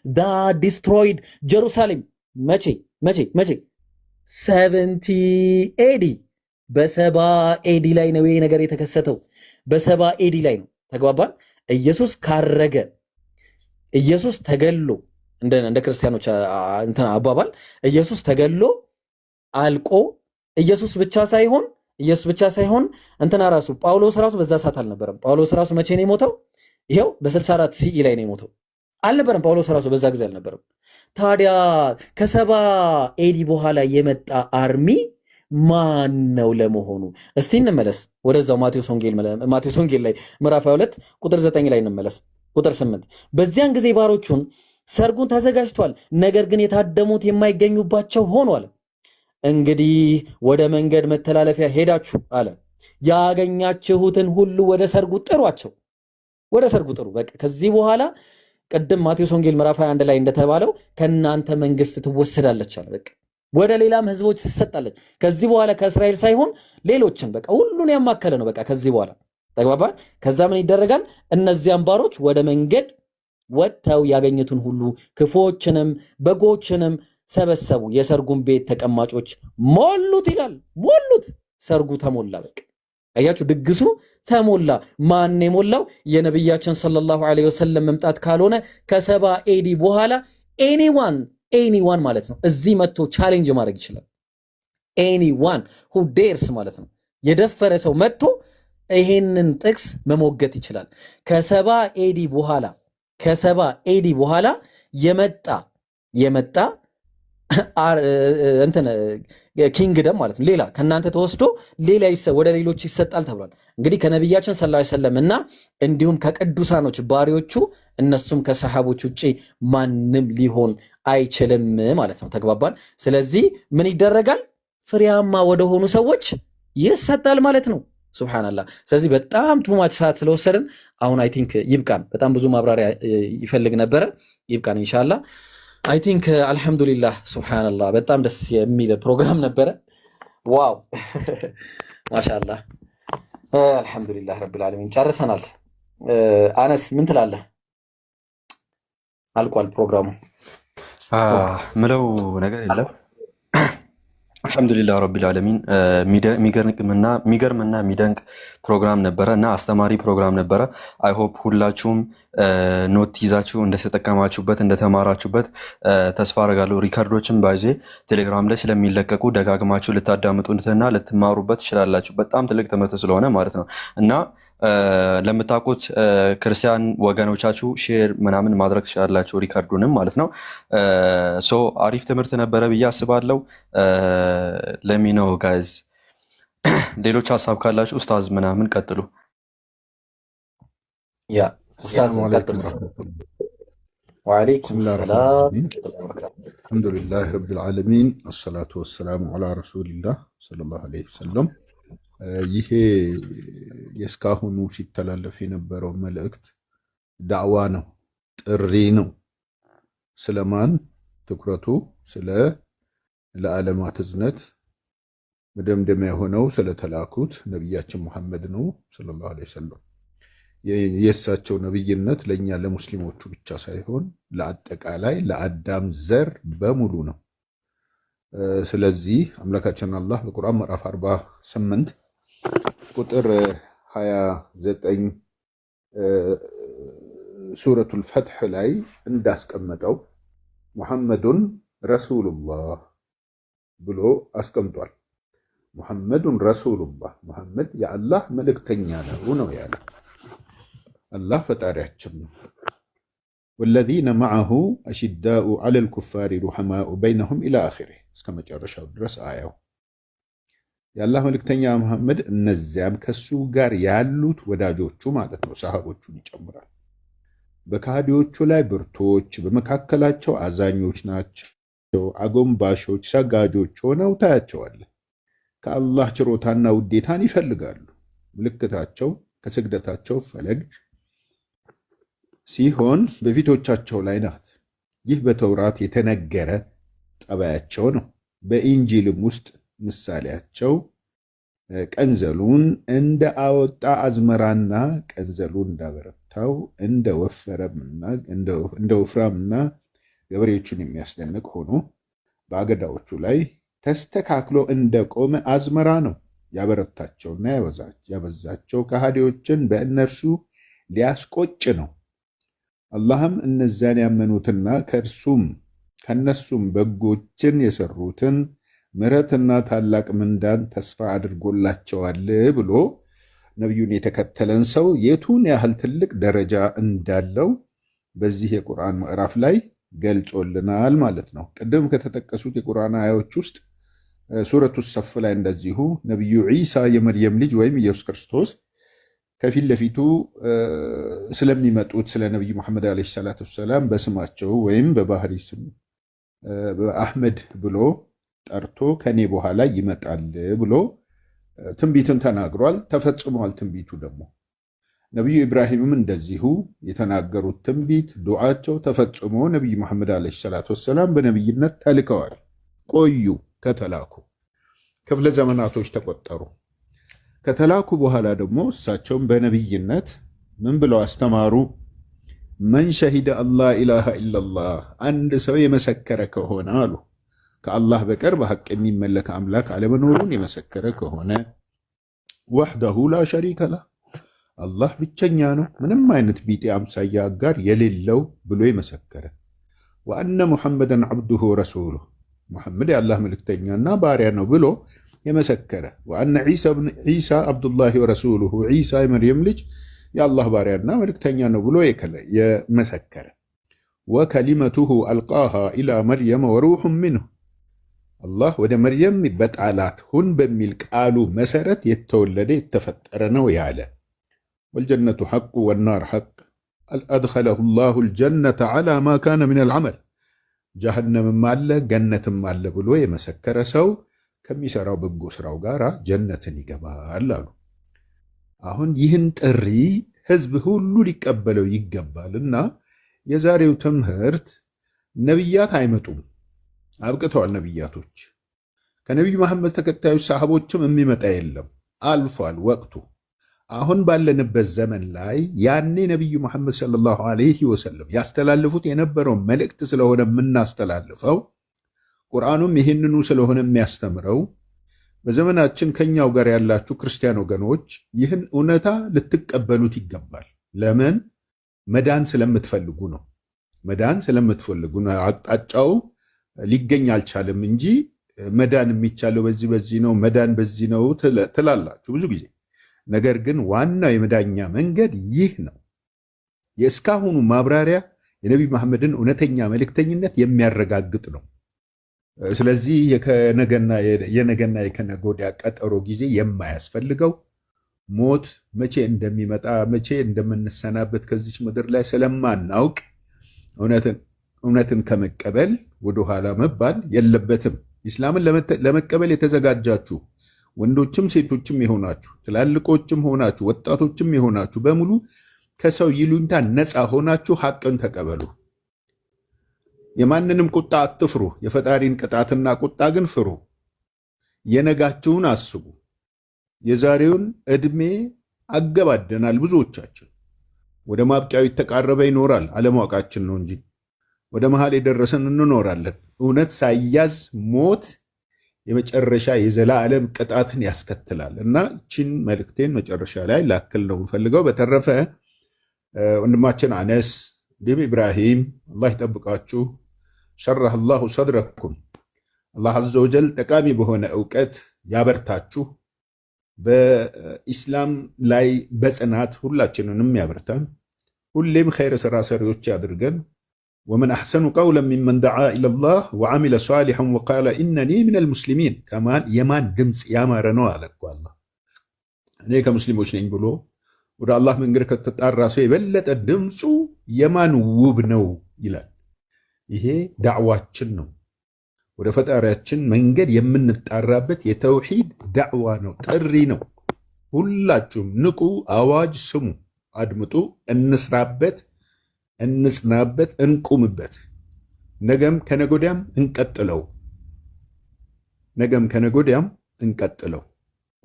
that destroyed Jerusalem መቼ 70 AD በሰባ ኤዲ ላይ ነው ይሄ ነገር የተከሰተው። በሰባ ኤዲ ላይ ነው። ተግባባን። ኢየሱስ ካረገ ኢየሱስ ተገሎ እንደ ክርስቲያኖች እንትን አባባል ኢየሱስ ተገሎ አልቆ ኢየሱስ ብቻ ሳይሆን እንትና ራሱ ጳውሎስ ራሱ በዛ ሰዓት አልነበረም። ጳውሎስ ራሱ መቼ ነው የሞተው? ይሄው በ64 ሲኢ ላይ ነው የሞተው። አልነበረም። ጳውሎስ ራሱ በዛ ጊዜ አልነበረም። ታዲያ ከሰባ ኤዲ በኋላ የመጣ አርሚ ማን ነው ለመሆኑ? እስቲ እንመለስ ወደዛው ማቴዎስ ወንጌል ላይ ምዕራፍ 22 ቁጥር 9 ላይ እንመለስ። ቁጥር 8 በዚያን ጊዜ ባሮቹን ሰርጉን ተዘጋጅቷል፣ ነገር ግን የታደሙት የማይገኙባቸው ሆኗል። እንግዲህ ወደ መንገድ መተላለፊያ ሄዳችሁ አለ ያገኛችሁትን ሁሉ ወደ ሰርጉ ጥሯቸው። ወደ ሰርጉ ጥሩ። በቃ ከዚህ በኋላ ቅድም ማቴዎስ ወንጌል ምዕራፍ 21 ላይ እንደተባለው ከናንተ መንግስት ትወሰዳለች አለ። በቃ ወደ ሌላም ህዝቦች ትሰጣለች። ከዚህ በኋላ ከእስራኤል ሳይሆን ሌሎችን በቃ ሁሉን ያማከለ ነው። በቃ ከዚህ በኋላ ተግባባን። ከዛ ምን ይደረጋል? እነዚያም ባሮች ወደ መንገድ ወጥተው ያገኙትን ሁሉ ክፉዎችንም በጎችንም ሰበሰቡ፣ የሰርጉን ቤት ተቀማጮች ሞሉት ይላል። ሞሉት። ሰርጉ ተሞላ። በቃ አያችሁ፣ ድግሱ ተሞላ። ማን የሞላው? የነብያችን ሰለላሁ ዐለይሂ ወሰለም መምጣት ካልሆነ ከሰባ ኤዲ በኋላ ኤኒዋን ማለት ነው እዚህ መጥቶ ቻሌንጅ ማድረግ ይችላል። ኤኒዋን ሁ ዴርስ ማለት ነው የደፈረ ሰው መጥቶ ይሄንን ጥቅስ መሞገት ይችላል። ከሰባ ኤዲ በኋላ የመጣ እንትን ኪንግደም ማለት ነው። ሌላ ከናንተ ተወስዶ ሌላ ወደ ሌሎች ይሰጣል ተብሏል። እንግዲህ ከነብያችን ሰለላሁ ዐለይሂ ወሰለም እና እንዲሁም ከቅዱሳኖች ባሪዎቹ እነሱም ከሰሃቦች ውጪ ማንም ሊሆን አይችልም ማለት ነው። ተግባባን። ስለዚህ ምን ይደረጋል? ፍሬያማ ወደሆኑ ሰዎች ይሰጣል ማለት ነው። ሱብሃንአላህ። ስለዚህ በጣም ቱማች ሰዓት ስለወሰድን አሁን አይ ቲንክ ይብቃን። በጣም ብዙ ማብራሪያ ይፈልግ ነበረ። ይብቃን ኢንሻአላህ። አይ ቲንክ አልሐምዱሊላህ። ሱብሃንአላህ። በጣም ደስ የሚል ፕሮግራም ነበረ። ዋው ማሻአላህ። አልሐምዱሊላህ ረብል ዓለሚን። ጨርሰናል። አነስ ምን ትላለህ? አልቋል ፕሮግራሙ። ምለው ነገር የለም። አልሐምዱሊላህ ረቢል ዓለሚን። የሚገርምና የሚደንቅ ፕሮግራም ነበረ እና አስተማሪ ፕሮግራም ነበረ። አይሆፕ ሁላችሁም ኖት ይዛችሁ እንደተጠቀማችሁበት እንደተማራችሁበት ተስፋ አደርጋለሁ። ሪካርዶችን ባይዜ ቴሌግራም ላይ ስለሚለቀቁ ደጋግማችሁ ልታዳምጡትና ልትማሩበት ትችላላችሁ። በጣም ትልቅ ትምህርት ስለሆነ ማለት ነው እና ለምታውቁት ክርስቲያን ወገኖቻችሁ ሼር ምናምን ማድረግ ትችላላችሁ፣ ሪካርዱንም ማለት ነው። ሶ አሪፍ ትምህርት ነበረ ብዬ አስባለሁ። ለሚነው ጋይዝ ሌሎች ሀሳብ ካላችሁ ኡስታዝ ምናምን ቀጥሉ። ያ ኡስታዝ ቀጥሉ። ወአለይኩም ሰላም። አልሐምዱሊላህ ረብል ዓለሚን አሰላቱ ወሰላሙ ዐላ ረሱሊላህ ሰለላሁ ዐለይሂ ወሰለም። ይሄ የእስካሁኑ ሲተላለፍ የነበረው መልእክት ዳዕዋ ነው፣ ጥሪ ነው። ስለማን ትኩረቱ? ስለ ለዓለማት እዝነት መደምደሚያ የሆነው ስለተላኩት ነቢያችን ሙሐመድ ነው ሰለላሁ ዐለይሂ ወሰለም። የእሳቸው ነብይነት ለእኛ ለሙስሊሞቹ ብቻ ሳይሆን ለአጠቃላይ ለአዳም ዘር በሙሉ ነው። ስለዚህ አምላካችን አላህ በቁርአን ምዕራፍ 48 ቁጥር 29 ሱረቱል ፈትሕ ላይ እንዳስቀመጠው ሙሐመዱን ረሱሉላህ ብሎ አስቀምጧል። ሙሐመዱን ረሱሉላህ፣ ሙሐመድ የአላህ መልእክተኛ ነው ያለ። አላህ ፈጣሪያችን ነው። ወለዚነ መዐሁ አሽዳኡ ዐለል ኩፋሪ ሩሐማኡ በይነሁም ኢላ አኺሪህ እስከ መጨረሻው ድረስ አያው። የአላህ መልእክተኛ መሐመድ እነዚያም ከሱ ጋር ያሉት ወዳጆቹ ማለት ነው፣ ሰሃቦቹን ይጨምራል። በካህዲዎቹ ላይ ብርቶች፣ በመካከላቸው አዛኞች ናቸው። አጎንባሾች፣ ሰጋጆች ሆነው ታያቸዋለህ። ከአላህ ችሮታና ውዴታን ይፈልጋሉ። ምልክታቸው ከስግደታቸው ፈለግ ሲሆን በፊቶቻቸው ላይ ናት። ይህ በተውራት የተነገረ ጠባያቸው ነው። በኢንጂልም ውስጥ ምሳሌያቸው ቀንዘሉን እንደ አወጣ አዝመራና ቀንዘሉን እንዳበረታ ቦታው እንደ ወፍራምና ገበሬዎቹን የሚያስደንቅ ሆኖ በአገዳዎቹ ላይ ተስተካክሎ እንደቆመ አዝመራ ነው። ያበረታቸውና ያበዛቸው ከሃዲዎችን በእነርሱ ሊያስቆጭ ነው። አላህም እነዚያን ያመኑትና ከነሱም በጎችን የሰሩትን ምሕረትና ታላቅ ምንዳን ተስፋ አድርጎላቸዋል ብሎ ነቢዩን የተከተለን ሰው የቱን ያህል ትልቅ ደረጃ እንዳለው በዚህ የቁርአን ምዕራፍ ላይ ገልጾልናል ማለት ነው። ቅድም ከተጠቀሱት የቁርአን አያዎች ውስጥ ሱረቱ ሰፍ ላይ እንደዚሁ ነቢዩ ዒሳ የመርየም ልጅ ወይም ኢየሱስ ክርስቶስ ከፊት ለፊቱ ስለሚመጡት ስለ ነቢዩ መሐመድ ዓለይሂ ሰላቱ ወሰላም በስማቸው ወይም በባህሪ ስም በአሕመድ ብሎ ጠርቶ ከኔ በኋላ ይመጣል ብሎ ትንቢትን ተናግሯል። ተፈጽሟል። ትንቢቱ ደግሞ ነቢዩ ኢብራሂምም እንደዚሁ የተናገሩት ትንቢት ዱዓቸው ተፈጽሞ ነቢዩ መሐመድ ዓለይሂ ሰላቱ ወሰላም በነቢይነት ተልከዋል። ቆዩ ከተላኩ ክፍለ ዘመናቶች ተቆጠሩ። ከተላኩ በኋላ ደግሞ እሳቸውም በነቢይነት ምን ብለው አስተማሩ? መን ሸሂደ አላ ኢላሃ ኢላላህ፣ አንድ ሰው የመሰከረ ከሆነ አሉ ከአላህ በቀር በሐቅ የሚመለክ አምላክ አለመኖሩን የመሰከረ ከሆነ ወሕደሁ ላ ሸሪከ ለህ፣ አላህ ብቸኛ ነው፣ ምንም አይነት ቢጤ አምሳያ አጋር የሌለው ብሎ የመሰከረ ወአነ ሙሐመደን ዐብዱሁ ወረሱሉሁ፣ ሙሐመድ የአላህ መልእክተኛና ባሪያ ነው ብሎ የመሰከረ ወአነ ዒሳ ዐብዱላሂ ወረሱሉሁ፣ ዒሳ የመርየም ልጅ የአላህ ባሪያና መልእክተኛ ነው ብሎ የመሰከረ ወከሊመቱሁ አልቃሃ ኢላ መርየም ወሩሑን ሚንሁ፣ አላህ ወደ መርየም በጣላት ሁን በሚል ቃሉ መሰረት የተወለደ የተፈጠረ ነው ያለ ወልጀነቱ ሐቁ ወናር ሐቅ አድኸለሁ ላሁ ልጀነተ ዐላ ማ ካነ ሚነል ዐመል፣ ጀሃነምም አለ ገነትም አለ ብሎ የመሰከረ ሰው ከሚሰራው በጎ ስራው ጋር ጀነትን ይገባል አሉ። አሁን ይህን ጥሪ ህዝብ ሁሉ ሊቀበለው ይገባልና የዛሬው ትምህርት ነቢያት አይመጡም፣ አብቅተዋል ነቢያቶች። ከነቢዩ መሐመድ ተከታዮች ሰሃቦችም የሚመጣ የለም፣ አልፏል ወቅቱ። አሁን ባለንበት ዘመን ላይ ያኔ ነቢዩ መሐመድ ሰለላሁ ዐለይሂ ወሰለም ያስተላልፉት የነበረው መልእክት ስለሆነ የምናስተላልፈው፣ ቁርአኑም ይህንኑ ስለሆነ የሚያስተምረው፣ በዘመናችን ከኛው ጋር ያላችሁ ክርስቲያን ወገኖች ይህን እውነታ ልትቀበሉት ይገባል። ለምን? መዳን ስለምትፈልጉ ነው። መዳን ስለምትፈልጉ ነው። አቅጣጫው ሊገኝ አልቻለም እንጂ መዳን የሚቻለው በዚህ ነው፣ መዳን በዚህ ነው ትላላችሁ ብዙ ጊዜ። ነገር ግን ዋናው የመዳኛ መንገድ ይህ ነው። የእስካሁኑ ማብራሪያ የነቢዩ መሐመድን እውነተኛ መልእክተኝነት የሚያረጋግጥ ነው። ስለዚህ የነገና የከነገ ወዲያ ቀጠሮ ጊዜ የማያስፈልገው፣ ሞት መቼ እንደሚመጣ መቼ እንደምንሰናበት ከዚች ምድር ላይ ስለማናውቅ እውነትን ከመቀበል ወደኋላ መባል የለበትም። ኢስላምን ለመቀበል የተዘጋጃችሁ ወንዶችም ሴቶችም የሆናችሁ ትላልቆችም ሆናችሁ ወጣቶችም የሆናችሁ በሙሉ ከሰው ይሉኝታ ነፃ ሆናችሁ ሐቅን ተቀበሉ። የማንንም ቁጣ አትፍሩ፣ የፈጣሪን ቅጣትና ቁጣ ግን ፍሩ። የነጋችሁን አስቡ። የዛሬውን ዕድሜ አገባደናል። ብዙዎቻችን ወደ ማብቂያው የተቃረበ ይኖራል፣ አለማወቃችን ነው እንጂ ወደ መሃል የደረሰን እንኖራለን። እውነት ሳያዝ ሞት የመጨረሻ የዘላለም ቅጣትን ያስከትላል እና ችን መልእክቴን መጨረሻ ላይ ላክል ነው የምፈልገው። በተረፈ ወንድማችን አነስ እንዲሁም ኢብራሂም አላህ ይጠብቃችሁ፣ ሸረህ አላሁ ሰድረኩም፣ አላህ አዘ ወጀል ጠቃሚ በሆነ እውቀት ያበርታችሁ፣ በኢስላም ላይ በጽናት ሁላችንንም ያበርታን፣ ሁሌም ኸይር ስራ ሰሪዎች ያድርገን። ወመን አሕሰኑ ቀውለን ሚመን ደዓ ኢለላህ ወዓሚለ ሷሊሐን ወቃለ ኢነኒ ሚነል ሙስሊሚን። የማን ድምፅ ያማረ ነው አለ እኮ አላህ። እኔ ከሙስሊሞች ነኝ ብሎ ወደ አላህ መንገድ ከተጣራ ሰው የበለጠ ድምፁ የማን ውብ ነው ይላል። ይሄ ዳዕዋችን ነው። ወደ ፈጣሪያችን መንገድ የምንጣራበት የተውሂድ ዳዕዋ ነው፣ ጥሪ ነው። ሁላችሁም ንቁ፣ አዋጅ ስሙ፣ አድምጡ፣ እንስራበት፣ እንጽናበት፣ እንቁምበት። ነገም ከነጎዲያም እንቀጥለው።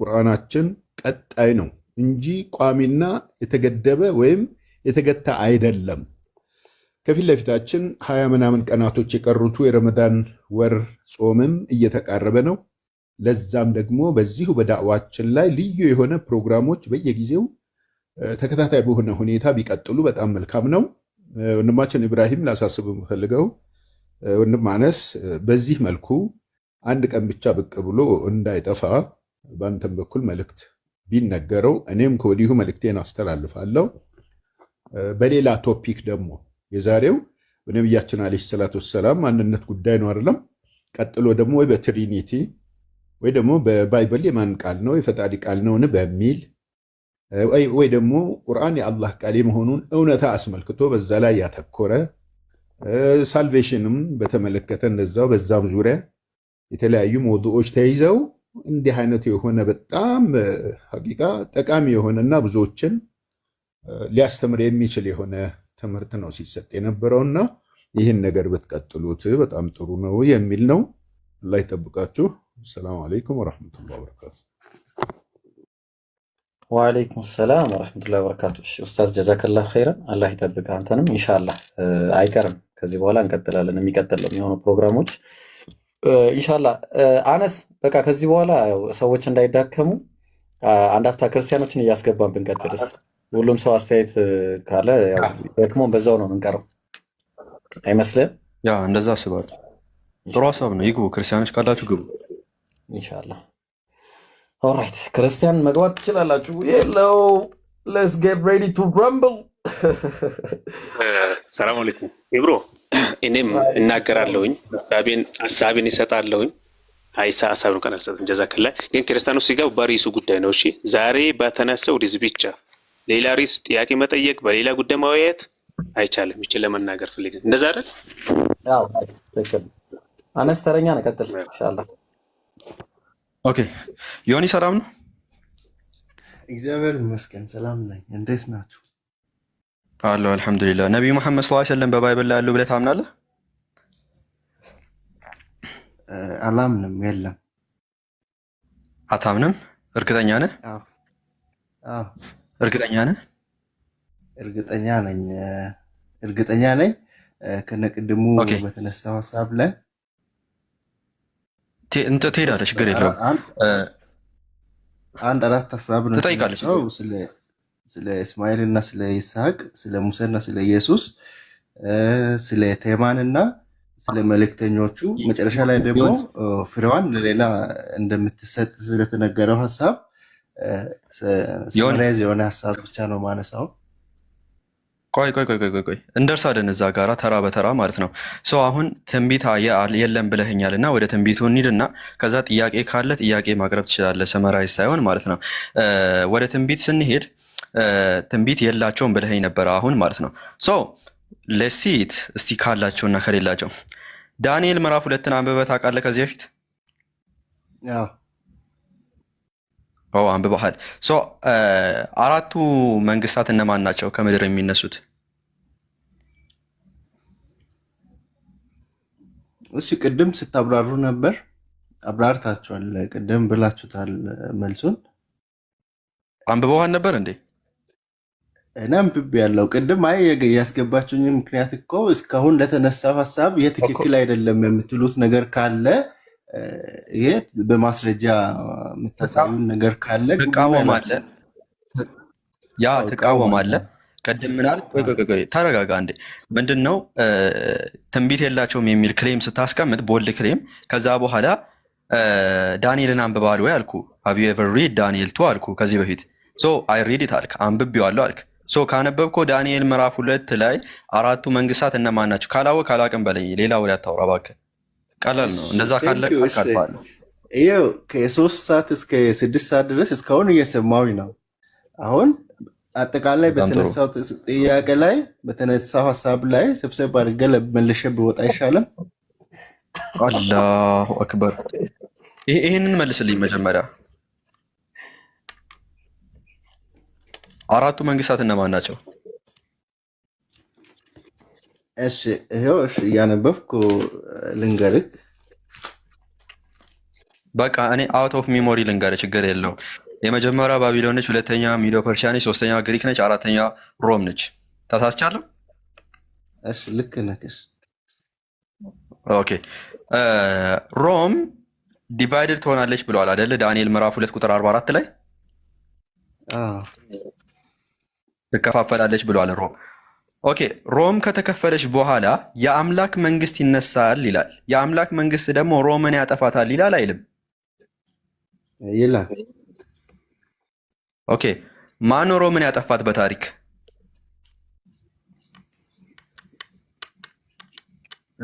ቁርአናችን ቀጣይ ነው እንጂ ቋሚና የተገደበ ወይም የተገታ አይደለም። ከፊት ለፊታችን 20 ምናምን ቀናቶች የቀሩት የረመዳን ወር ጾምም እየተቃረበ ነው። ለዛም ደግሞ በዚሁ በዳዕዋችን ላይ ልዩ የሆነ ፕሮግራሞች በየጊዜው ተከታታይ በሆነ ሁኔታ ቢቀጥሉ በጣም መልካም ነው። ወንድማችን ኢብራሂም ላሳስብ የምፈልገው ወንድም አነስ በዚህ መልኩ አንድ ቀን ብቻ ብቅ ብሎ እንዳይጠፋ በአንተም በኩል መልእክት ቢነገረው እኔም ከወዲሁ መልእክቴን አስተላልፋለሁ። በሌላ ቶፒክ ደግሞ የዛሬው በነቢያችን ዓለይሂ ሰላቱ ወሰላም ማንነት ጉዳይ ነው አይደለም። ቀጥሎ ደግሞ ወይ በትሪኒቲ ወይ ደግሞ በባይብል የማን ቃል ነው የፈጣሪ ቃል ነውን በሚል ወይ ደግሞ ቁርአን የአላህ ቃል መሆኑን እውነታ አስመልክቶ በዛ ላይ ያተኮረ ሳልቬሽንም በተመለከተ እንደዛው በዛም ዙሪያ የተለያዩ መውዱዎች ተይዘው እንዲህ አይነቱ የሆነ በጣም ሐቂቃ ጠቃሚ የሆነና ብዙዎችን ሊያስተምር የሚችል የሆነ ትምህርት ነው ሲሰጥ የነበረውና ይህን ነገር ብትቀጥሉት በጣም ጥሩ ነው የሚል ነው። አላህ ይጠብቃችሁ። ሰላም አለይኩም ወራህመቱላሂ ወበረካቱ። ወአለይኩም ሰላም ወራህመቱላሂ ወበረካቱ። ኡስታዝ ጀዛከላህ ኸይረን። አላህ ይጠብቅ አንተንም ኢንሻአላህ። አይቀርም ከዚህ በኋላ እንቀጥላለን። የሚቀጥለው የሚሆኑ ፕሮግራሞች ኢንሻአላህ። አነስ በቃ ከዚህ በኋላ ሰዎች እንዳይዳከሙ አንድ አፍታ ክርስቲያኖችን እያስገባን ብንቀጥልስ? ሁሉም ሰው አስተያየት ካለ ደግሞ በዛው ነው የምንቀረው አይመስልም? ያ እንደዛ አስባለሁ። ጥሩ ሀሳብ ነው። ይግቡ፣ ክርስቲያኖች ካላችሁ ግቡ ኢንሻአላህ። ኦልራይት ክርስቲያን መግባት ትችላላችሁ። የለው ሌትስ ጌት ሬዲ ቱ ራምብል። ሰላም አለይኩም ኢብሮ። እኔም እናገራለሁኝ ሀሳቤን ይሰጣለሁኝ። አይሳ ሀሳቡን ቀን አልሰጥም። ጀዛከላ። ግን ክርስቲያኖች ሲገቡ በሪሱ ጉዳይ ነው። እሺ ዛሬ በተነሳው ሪዝ ብቻ ሌላ ሪስ ጥያቄ መጠየቅ በሌላ ጉዳይ ማወያየት አይቻልም። ይችላል ለመናገር ፈልገን እንደዛ አይደል? ያው ትክክል። አነስ ተረኛ ነው። ቀጥል ኢንሻአላህ። ኦኬ ዮኒ ሰላም ነው? እግዚአብሔር ይመስገን ሰላም ነኝ። እንዴት ናችሁ? አለሁ አልሐምዱሊላህ። ነብዩ መሐመድ ሰለላሁ ዐለይሂ ወሰለም በባይብል ላይ ያሉ ብለህ ታምናለህ? አላምንም። የለም። አታምንም? እርግጠኛ ነህ? አዎ እርግጠኛ ነህ? እርግጠኛ ነኝ። ከነቅድሙ በተነሳው ሐሳብ ላይ ትሄዳለህ፣ ችግር የለውም። አንድ አራት ሐሳብ ነው ትጠይቃለች። ስለ እስማኤል እና ስለ ይስሐቅ፣ ስለ ሙሴና ስለ ኢየሱስ፣ ስለ ቴማን እና ስለ መልእክተኞቹ፣ መጨረሻ ላይ ደግሞ ፍሬዋን ለሌላ እንደምትሰጥ ስለተነገረው ሐሳብ የሆነ ሐሳብ ብቻ ነው ማነሳው። ቆይ እንደርሳለን እዛ ጋራ ተራ በተራ ማለት ነው። አሁን ትንቢት የለም ብለህኛል እና ወደ ትንቢቱ እንሂድና ከዛ ጥያቄ ካለ ጥያቄ ማቅረብ ትችላለህ። ሰመራይዝ ሳይሆን ማለት ነው። ወደ ትንቢት ስንሄድ ትንቢት የላቸውም ብለኸኝ ነበረ አሁን ማለት ነው። ለሲት እስቲ ካላቸውና ከሌላቸው ዳንኤል ምዕራፍ 2ን አንብበህ ታውቃለህ ከዚህ በፊት? አንብበሃል። አራቱ መንግስታት እነማን ናቸው ከምድር የሚነሱት? እሺ ቅድም ስታብራሩ ነበር፣ አብራርታችኋል። ቅድም ብላችሁታል። መልሱን አንብበዋል ነበር እንዴ? እኔ አንብቤ ያለው ቅድም ያስገባችሁኝ ምክንያት እኮ እስካሁን ለተነሳው ሐሳብ የትክክል አይደለም የምትሉት ነገር ካለ ይሄ በማስረጃ የምታሳዩን ነገር ካለ ትቃወማለህ። ቅድም ምናል ተረጋጋ እንዴ። ምንድነው ትንቢት የላቸውም የሚል ክሌም ስታስቀምጥ ቦልድ ክሌም፣ ከዛ በኋላ ዳንኤልን አንብበሃል ወይ አልኩ። have you ever read ዳንኤል 2 አልኩ ከዚህ በፊት። I read it አልክ፣ አንብቤዋለሁ አልክ። ካነበብከው ዳንኤል ምዕራፍ 2 ላይ አራቱ መንግስታት እነማን ናቸው? ካላወቅህ አላውቅም በለኝ። ሌላ ወሬ አታውራ እባክህ። ቀላል ነው። እንደዛ ካለ ካልፋለሁ። ይኸው ከ3 ሰዓት እስከ 6 ሰዓት ድረስ እስካሁን እየሰማሁኝ ነው። አሁን አጠቃላይ በተነሳው ጥያቄ ላይ በተነሳው ሐሳብ ላይ ሰብሰብ አድርገህ መልሼ ብወጣ አይሻልም? አላሁ አክበር። ይሄንን መልስልኝ መጀመሪያ። አራቱ መንግስታት እነማን ናቸው? እሺ ይሄው እያነበብኩ ልንገርህ። በቃ እኔ አውት ኦፍ ሜሞሪ ልንገርህ፣ ችግር የለውም። የመጀመሪያ ባቢሎን ነች፣ ሁለተኛ ሚዶ ፐርሺያ ነች፣ ሶስተኛ ግሪክ ነች፣ አራተኛ ሮም ነች። ተሳስቻለሁ? እሺ ልክ ነህ። ኦኬ ሮም ዲቫይድድ ትሆናለች ብለዋል አይደለ? ዳንኤል ምዕራፍ 2 ቁጥር 44 ላይ ትከፋፈላለች ብለዋል ሮም። ኦኬ ሮም ከተከፈለች በኋላ የአምላክ መንግስት ይነሳል ይላል። የአምላክ መንግስት ደግሞ ሮምን ያጠፋታል ይላል አይልም? ይላል። ኦኬ ማን ሮምን ያጠፋት በታሪክ?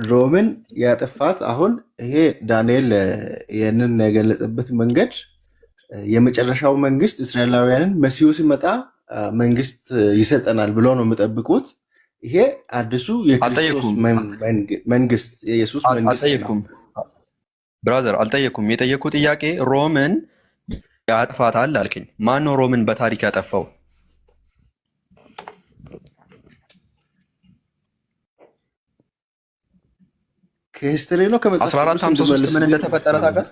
ሮምን ያጠፋት አሁን ይሄ ዳንኤል ይህንን የገለጸበት መንገድ የመጨረሻው መንግስት እስራኤላውያንን መሲሁ ሲመጣ መንግስት ይሰጠናል ብሎ ነው የሚጠብቁት። ይሄ አዲሱ የክርስቶስ መንግስት የኢየሱስ መንግስት ነው። ብራዘር አልጠየኩም። የጠየቁ ጥያቄ ሮምን ያጠፋታል አልከኝ። ማን ነው ሮምን በታሪክ ያጠፋው? ከሂስትሪ ነው ከመጽሐፍ 1453 ምን እንደተፈጠረ ታውቃለህ?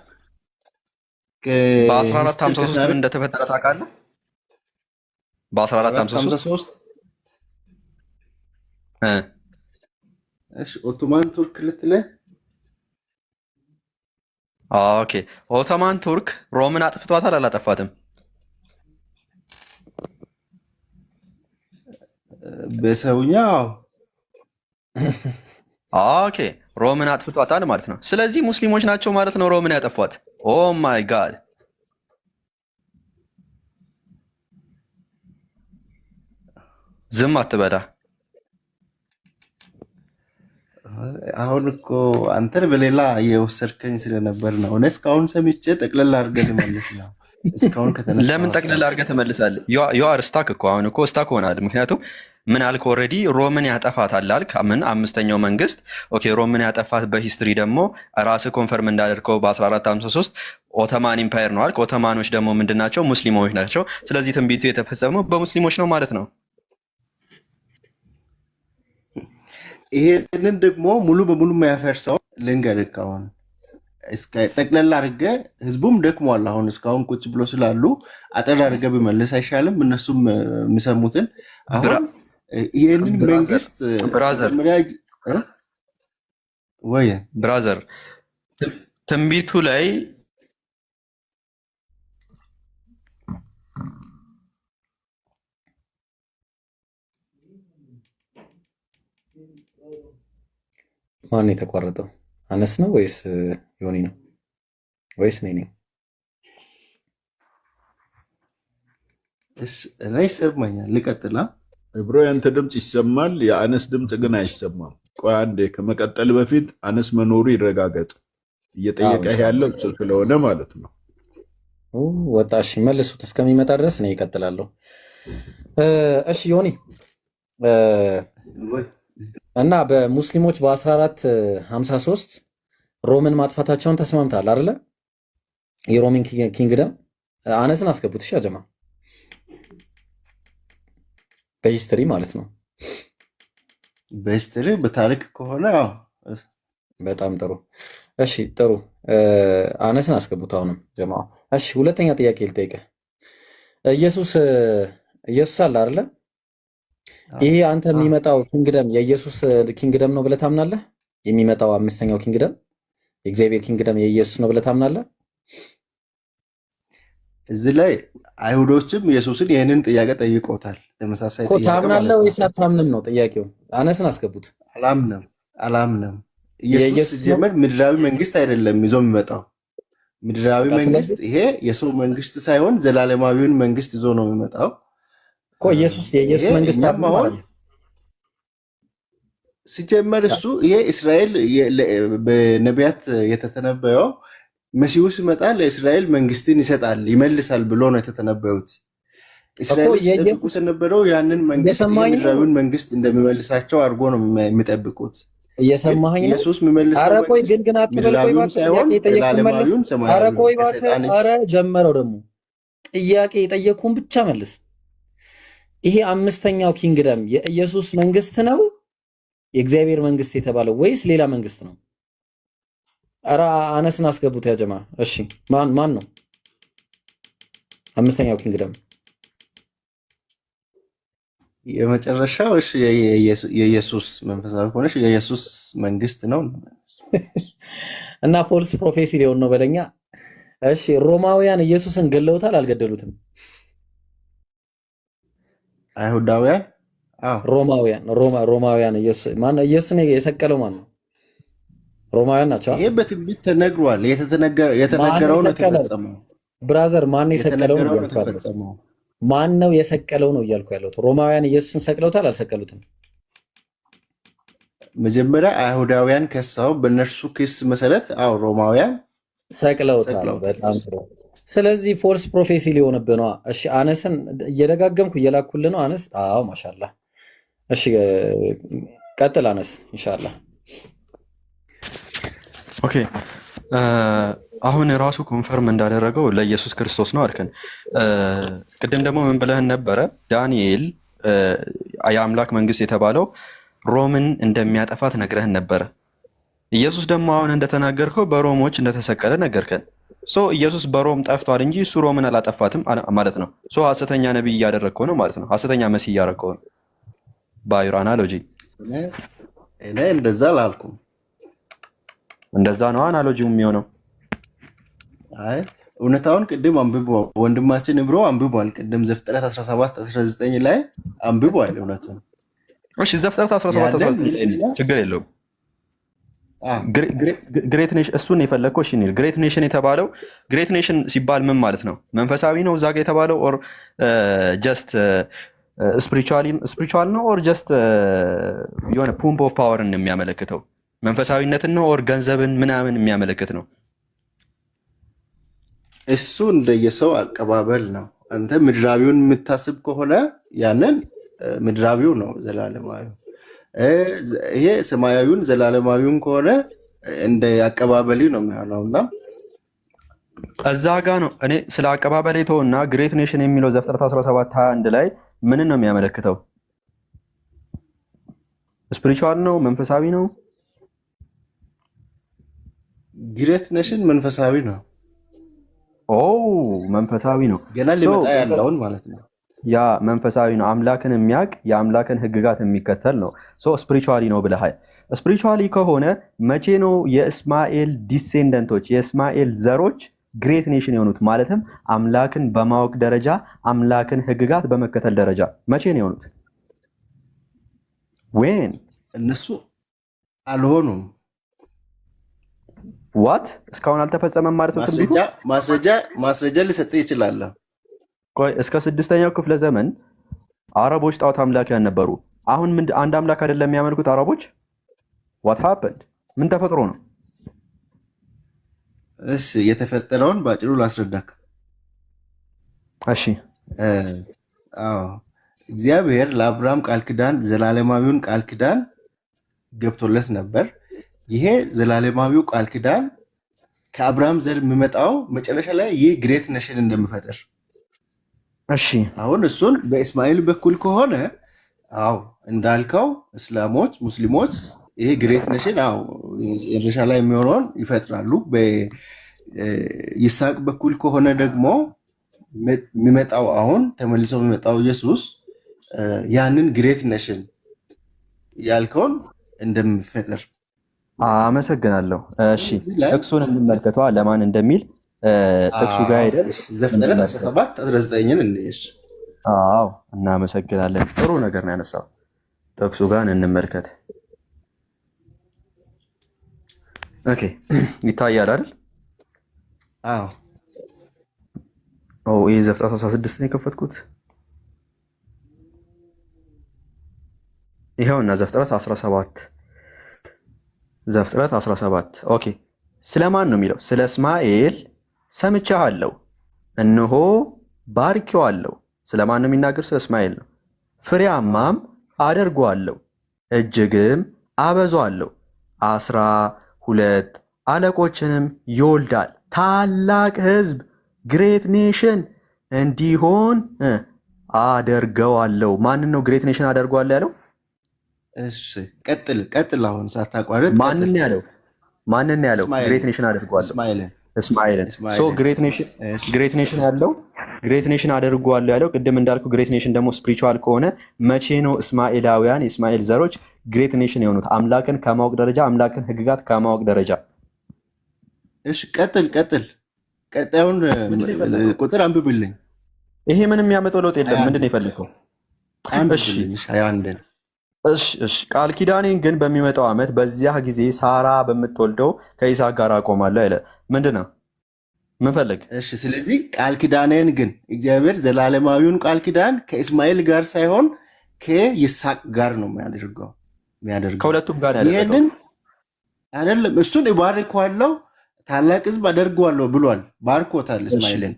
በ1453 ምን እንደተፈጠረ ታውቃለህ? በ1453 እሺ ኦቶማን ቱርክ ልትለኝ? ኦኬ ኦቶማን ቱርክ ሮምን አጥፍቷታል አላጠፋትም? በሰውኛ ኦኬ ሮምን አጥፍቷታል ማለት ነው። ስለዚህ ሙስሊሞች ናቸው ማለት ነው ሮምን ያጠፏት። ኦ ማይ ጋድ ዝም አትበላ። አሁን እኮ አንተን በሌላ እየወሰድከኝ ስለነበር ነው። እኔ እስካሁን ሰምቼ ጠቅለል አድርገህ መልስ ነው። እስካሁን ከተነሳ ለምን ጠቅለል አድርገህ ትመልሳለህ? ዩ አር ስታክ እኮ አሁን እኮ ስታክ ሆናል። ምክንያቱም ምን አልክ? ኦልሬዲ ሮምን ያጠፋታል አልክ። ምን አምስተኛው መንግስት ኦኬ ሮምን ያጠፋት በሂስትሪ ደግሞ ራስህ ኮንፈርም እንዳደርገው በ1453 ኦቶማን ኢምፓየር ነው አልክ። ኦቶማኖች ደግሞ ምንድናቸው? ሙስሊሞች ናቸው። ስለዚህ ትንቢቱ የተፈጸመው በሙስሊሞች ነው ማለት ነው። ይሄንን ደግሞ ሙሉ በሙሉ የማያፈርሰው ልንገርህ። አሁን ጠቅለል አድርገህ ህዝቡም ደክሟል። አሁን እስካሁን ቁጭ ብሎ ስላሉ አጠር አድርገህ ብመልስ አይሻልም? እነሱም የሚሰሙትን አሁን ይህንን መንግስት ወይ ብራዘር ትንቢቱ ላይ ማን የተቋረጠው? አነስ ነው ወይስ ዮኒ ነው ወይስ እኔ ነኝ? እኔ ይሰማኛል። ልቀጥላ። እብሮ ያንተ ድምፅ ይሰማል፣ የአነስ ድምፅ ግን አይሰማም። ቆይ አንዴ ከመቀጠል በፊት አነስ መኖሩ ይረጋገጥ። እየጠየቀህ ያለው እሱ ስለሆነ ማለት ነው። ወጣሽ መልሱት እስከሚመጣ ድረስ እኔ ይቀጥላለሁ። እሺ ዮኒ እና በሙስሊሞች በ1453 ሮምን ማጥፋታቸውን ተስማምታል አይደለ? የሮምን ኪንግደም አነስን አስገቡት። እሺ አጀማ በሂስትሪ ማለት ነው። በሂስትሪ በታሪክ ከሆነ በጣም ጥሩ። እሺ ጥሩ አነስን አስገቡት አሁንም ጀማዓ። እሺ ሁለተኛ ጥያቄ ልጠይቅህ። ኢየሱስ አለ አይደለ? ይሄ አንተ የሚመጣው ኪንግደም የኢየሱስ ኪንግደም ነው ብለህ ታምናለህ? የሚመጣው አምስተኛው ኪንግደም የእግዚአብሔር ኪንግደም የኢየሱስ ነው ብለህ ታምናለህ? እዚህ ላይ አይሁዶችም ኢየሱስን ይህንን ጥያቄ ጠይቆታል። ተመሳሳይ ጥያቄ ታምናለህ ወይስ አታምንም ነው ጥያቄው። አነስን አስገቡት። አላምንም። ኢየሱስ ሲጀመር ምድራዊ መንግስት አይደለም ይዞ የሚመጣው። ምድራዊ መንግስት ይሄ የሰው መንግስት ሳይሆን ዘላለማዊውን መንግስት ይዞ ነው የሚመጣው። ኢየሱስ የኢየሱስ መንግስት አማዋል ሲጀመር እሱ ይሄ እስራኤል በነቢያት የተተነበየው መሲሁ ሲመጣ ለእስራኤል መንግስትን ይሰጣል ይመልሳል ብሎ ነው የተተነበዩት። እስራኤል ሲጠብቁት የነበረው ያንን መንግስት የምድራዊውን መንግስት እንደሚመልሳቸው አድርጎ ነው የሚጠብቁት። እየሰማኸኝ ነው? ኢየሱስ የሚመልሰው ኧረ ቆይ ግን አትበል። ቆይ እባክህ ኧረ ጀመረው ደግሞ ጥያቄ የጠየኩህን ብቻ መልስ። ይሄ አምስተኛው ኪንግደም የኢየሱስ መንግስት ነው የእግዚአብሔር መንግስት የተባለው ወይስ ሌላ መንግስት ነው? ኧረ አነስን አስገቡት ያ ጀማ። እሺ ማን ነው አምስተኛው ኪንግደም? የመጨረሻው እሺ የኢየሱስ መንፈሳዊ ከሆነሽ የኢየሱስ መንግስት ነው እና ፎልስ ፕሮፌሲ ሊሆን ነው በለኛ። እሺ ሮማውያን ኢየሱስን ገለውታል አልገደሉትም? አይሁዳውያን ሮማውያን ኢየሱስን የሰቀለው ማን ነው? ሮማውያን ናቸው። ይሄ በትንቢት ተነግሯል። የተነገረው ነው የተፈጸመው። ብራዘር ማን የሰቀለው ነው የተፈጸመው? ማን ነው የሰቀለው ነው እያልኩ ያለሁት። ሮማውያን ኢየሱስን ሰቅለውታል አልሰቀሉትም? መጀመሪያ አይሁዳውያን ከሰው በእነርሱ ክስ መሰረት ሮማውያን ሰቅለውታል። በጣም ጥሩ። ስለዚህ ፎልስ ፕሮፌሲ ሊሆንብህ ነው። እሺ አነስን እየደጋገምኩ እየላኩልህ ነው። አነስ ማሻላ። እሺ ቀጥል አነስ ኢንሻአላህ። ኦኬ አሁን ራሱ ኮንፈርም እንዳደረገው ለኢየሱስ ክርስቶስ ነው አልከን። ቅድም ደግሞ ምን ብለህን ነበረ? ዳንኤል የአምላክ መንግስት የተባለው ሮምን እንደሚያጠፋት ነግረህን ነበረ። ኢየሱስ ደግሞ አሁን እንደተናገርከው በሮሞች እንደተሰቀለ ነገርከን። ኢየሱስ በሮም ጠፍቷል እንጂ እሱ ሮምን አላጠፋትም ማለት ነው። ሐሰተኛ ነቢይ እያደረግከው ነው ማለት ነው። ሐሰተኛ መሲህ እያደረግከው ነው። ባዩር አናሎጂ እኔ እንደዛ አላልኩም። እንደዛ ነው አናሎጂው የሚሆነው። አይ እውነታውን ቅድም አንብቧል ወንድማችን እብሮ አንብቧል። ቅድም ዘፍጥረት 17:19 ላይ አንብቧል እውነቱን። እሺ ዘፍጥረት 17:19 ችግር የለውም። ግሬት ኔሽን እሱን የፈለግከው እሺ እንሂድ። ግሬት ኔሽን የተባለው ግሬት ኔሽን ሲባል ምን ማለት ነው? መንፈሳዊ ነው እዛ ጋ የተባለው ኦር ጀስት ስፒሪቹዋል ነው ኦር ጀስት የሆነ ፑምፕ ኦፍ ፓወርን የሚያመለክተው መንፈሳዊነትን ነው ኦር ገንዘብን ምናምን የሚያመለክት ነው? እሱ እንደየሰው አቀባበል ነው። አንተ ምድራዊውን የምታስብ ከሆነ ያንን ምድራዊው ነው ዘላለማዊ። ይሄ ሰማያዊውን ዘላለማዊውን ከሆነ እንደ አቀባበሊ ነው የሚሆነውና እዛ ጋ ነው እኔ ስለ አቀባበሌ ተውና ግሬት ኔሽን የሚለው ዘፍጥረት 17:21 ላይ ምንን ነው የሚያመለክተው? ስፒሪቹዋል ነው መንፈሳዊ ነው? ግሬት ኔሽን መንፈሳዊ ነው። መንፈሳዊ ነው። ገና ሊመጣ ያለውን ማለት ነው። ያ መንፈሳዊ ነው። አምላክን የሚያውቅ የአምላክን ህግጋት የሚከተል ነው። ስፒሪቹዋሊ ነው ብለሃል። ስፒሪቹዋሊ ከሆነ መቼ ነው የእስማኤል ዲሴንደንቶች የእስማኤል ዘሮች ግሬት ኔሽን የሆኑት? ማለትም አምላክን በማወቅ ደረጃ አምላክን ህግጋት በመከተል ደረጃ መቼ ነው የሆኑት? ወን እነሱ አልሆኑም። ዋት እስካሁን አልተፈጸመም ማለት ነው። ማስረጃ ልሰጥህ ይችላለሁ። ቆይ እስከ 6ኛው ክፍለ ዘመን አረቦች ጣዖት አምላኪያን ነበሩ። አሁን አንድ አምላክ አይደለም የሚያመልኩት አረቦች? what happened ምን ተፈጥሮ ነው? እሺ የተፈጠረውን ባጭሩ ላስረዳክ። እሺ እግዚአብሔር ለአብርሃም ቃል ኪዳን ዘላለማዊውን ቃል ኪዳን ገብቶለት ነበር። ይሄ ዘላለማዊው ቃል ኪዳን ከአብርሃም ዘር የሚመጣው መጨረሻ ላይ ይህ ግሬት ኔሽን እንደሚፈጥር። እሺ አሁን እሱን በእስማኤል በኩል ከሆነ እንዳልከው እስላሞች፣ ሙስሊሞች ይሄ ግሬት ኔሽን መጨረሻ ላይ የሚሆነውን ይፈጥራሉ። በይስሐቅ በኩል ከሆነ ደግሞ የሚመጣው አሁን ተመልሶ የሚመጣው ኢየሱስ ያንን ግሬት ኔሽን ያልከውን እንደሚፈጥር። አመሰግናለሁ። እሺ ጥቅሱን እንመልከቷ ለማን እንደሚል ጥቅሱ ጋር ሄደን ዘፍጥረት 17:19 እንይሽ። እናመሰግናለን። ጥሩ ነገር ነው ያነሳው። ጥቅሱ ጋር እንመልከት። ኦኬ ይታያል አይደል? ይሄ ዘፍጥረት 16 ነው የከፈትኩት። ይሄውና ዘፍጥረት 17 ኦኬ። ስለማን ነው የሚለው? ስለ እስማኤል ሰምቻለሁ፣ እነሆ ባርኬዋለሁ። ስለማን ነው የሚናገር? ስለ እስማኤል ነው። ፍሬያማም አደርገዋለሁ፣ እጅግም አበዛዋለሁ፣ 12 አለቆችንም ይወልዳል፣ ታላቅ ሕዝብ ግሬት ኔሽን እንዲሆን አደርገዋለሁ። ማንን ነው ግሬት ኔሽን አደርገዋለሁ ያለው? እሺ ቀጥል። አሁን ሳታቋርጥ ማንን ያለው? ግሬት ኔሽን አደርገዋለሁ? እስማኤልን። ግሬት ኔሽን ያለው ግሬት ኔሽን አደርገዋለሁ ያለው ቅድም እንዳልኩ ግሬት ኔሽን ደግሞ ስፒሪቹዋል ከሆነ መቼ ነው እስማኤላውያን የእስማኤል ዘሮች ግሬት ኔሽን የሆኑት? አምላክን ከማወቅ ደረጃ አምላክን ህግጋት ከማወቅ ደረጃ። እሺ ቀጥል። ቀጣዩን ቁጥር አንብብልኝ። ይሄ ምንም የሚያመጣው ለውጥ የለም። ምንድን ነው የፈለከው? እሺ ቃል ኪዳኔን ግን በሚመጣው ዓመት በዚያ ጊዜ ሳራ በምትወልደው ከይስሐቅ ጋር አቆማለሁ አይለ ምንድን ነው ምን ፈልግ? እሺ ስለዚህ ቃል ኪዳኔን ግን እግዚአብሔር ዘላለማዊውን ቃል ኪዳን ከእስማኤል ጋር ሳይሆን ከይስሐቅ ጋር ነው የሚያደርገው። ከሁለቱም ጋር ያደርገው ይሄንን አይደለም። እሱን እባርከዋለሁ ታላቅ ሕዝብ አደርገዋለሁ ብሏል። ባርኮታል እስማኤልን።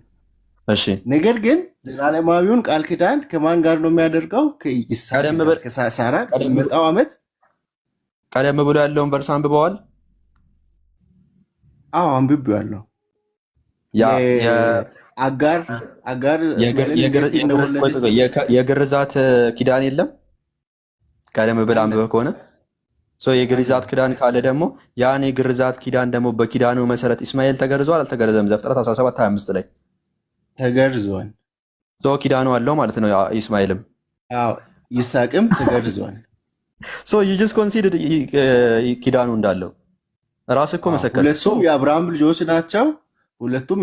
እሺ ነገር ግን ዘላለማዊውን ቃል ኪዳን ከማን ጋር ነው የሚያደርገው? ከይስሐቅ ጋር። ከሳራ በመጣው ዓመት ቀደም ብሎ ያለውን ቨርስ አንብበዋል? አዎ አንብቤዋለሁ። አጋር የግርዛት ኪዳን የለም። ቀደም ብለህ አንብበህ ከሆነ የግርዛት ኪዳን ካለ ደግሞ ያን የግርዛት ኪዳን ደግሞ በኪዳኑ መሰረት እስማኤል ተገርዟል አልተገረዘም? ዘፍጥረት 17:25 ላይ ተገርዟል። ኪዳኑ አለው ማለት ነው። እስማኤልም ይስሐቅም ተገርዟል። ዩጅስ ኮንሲደር ኪዳኑ እንዳለው ራስህ እኮ መሰከረ። ሁለቱም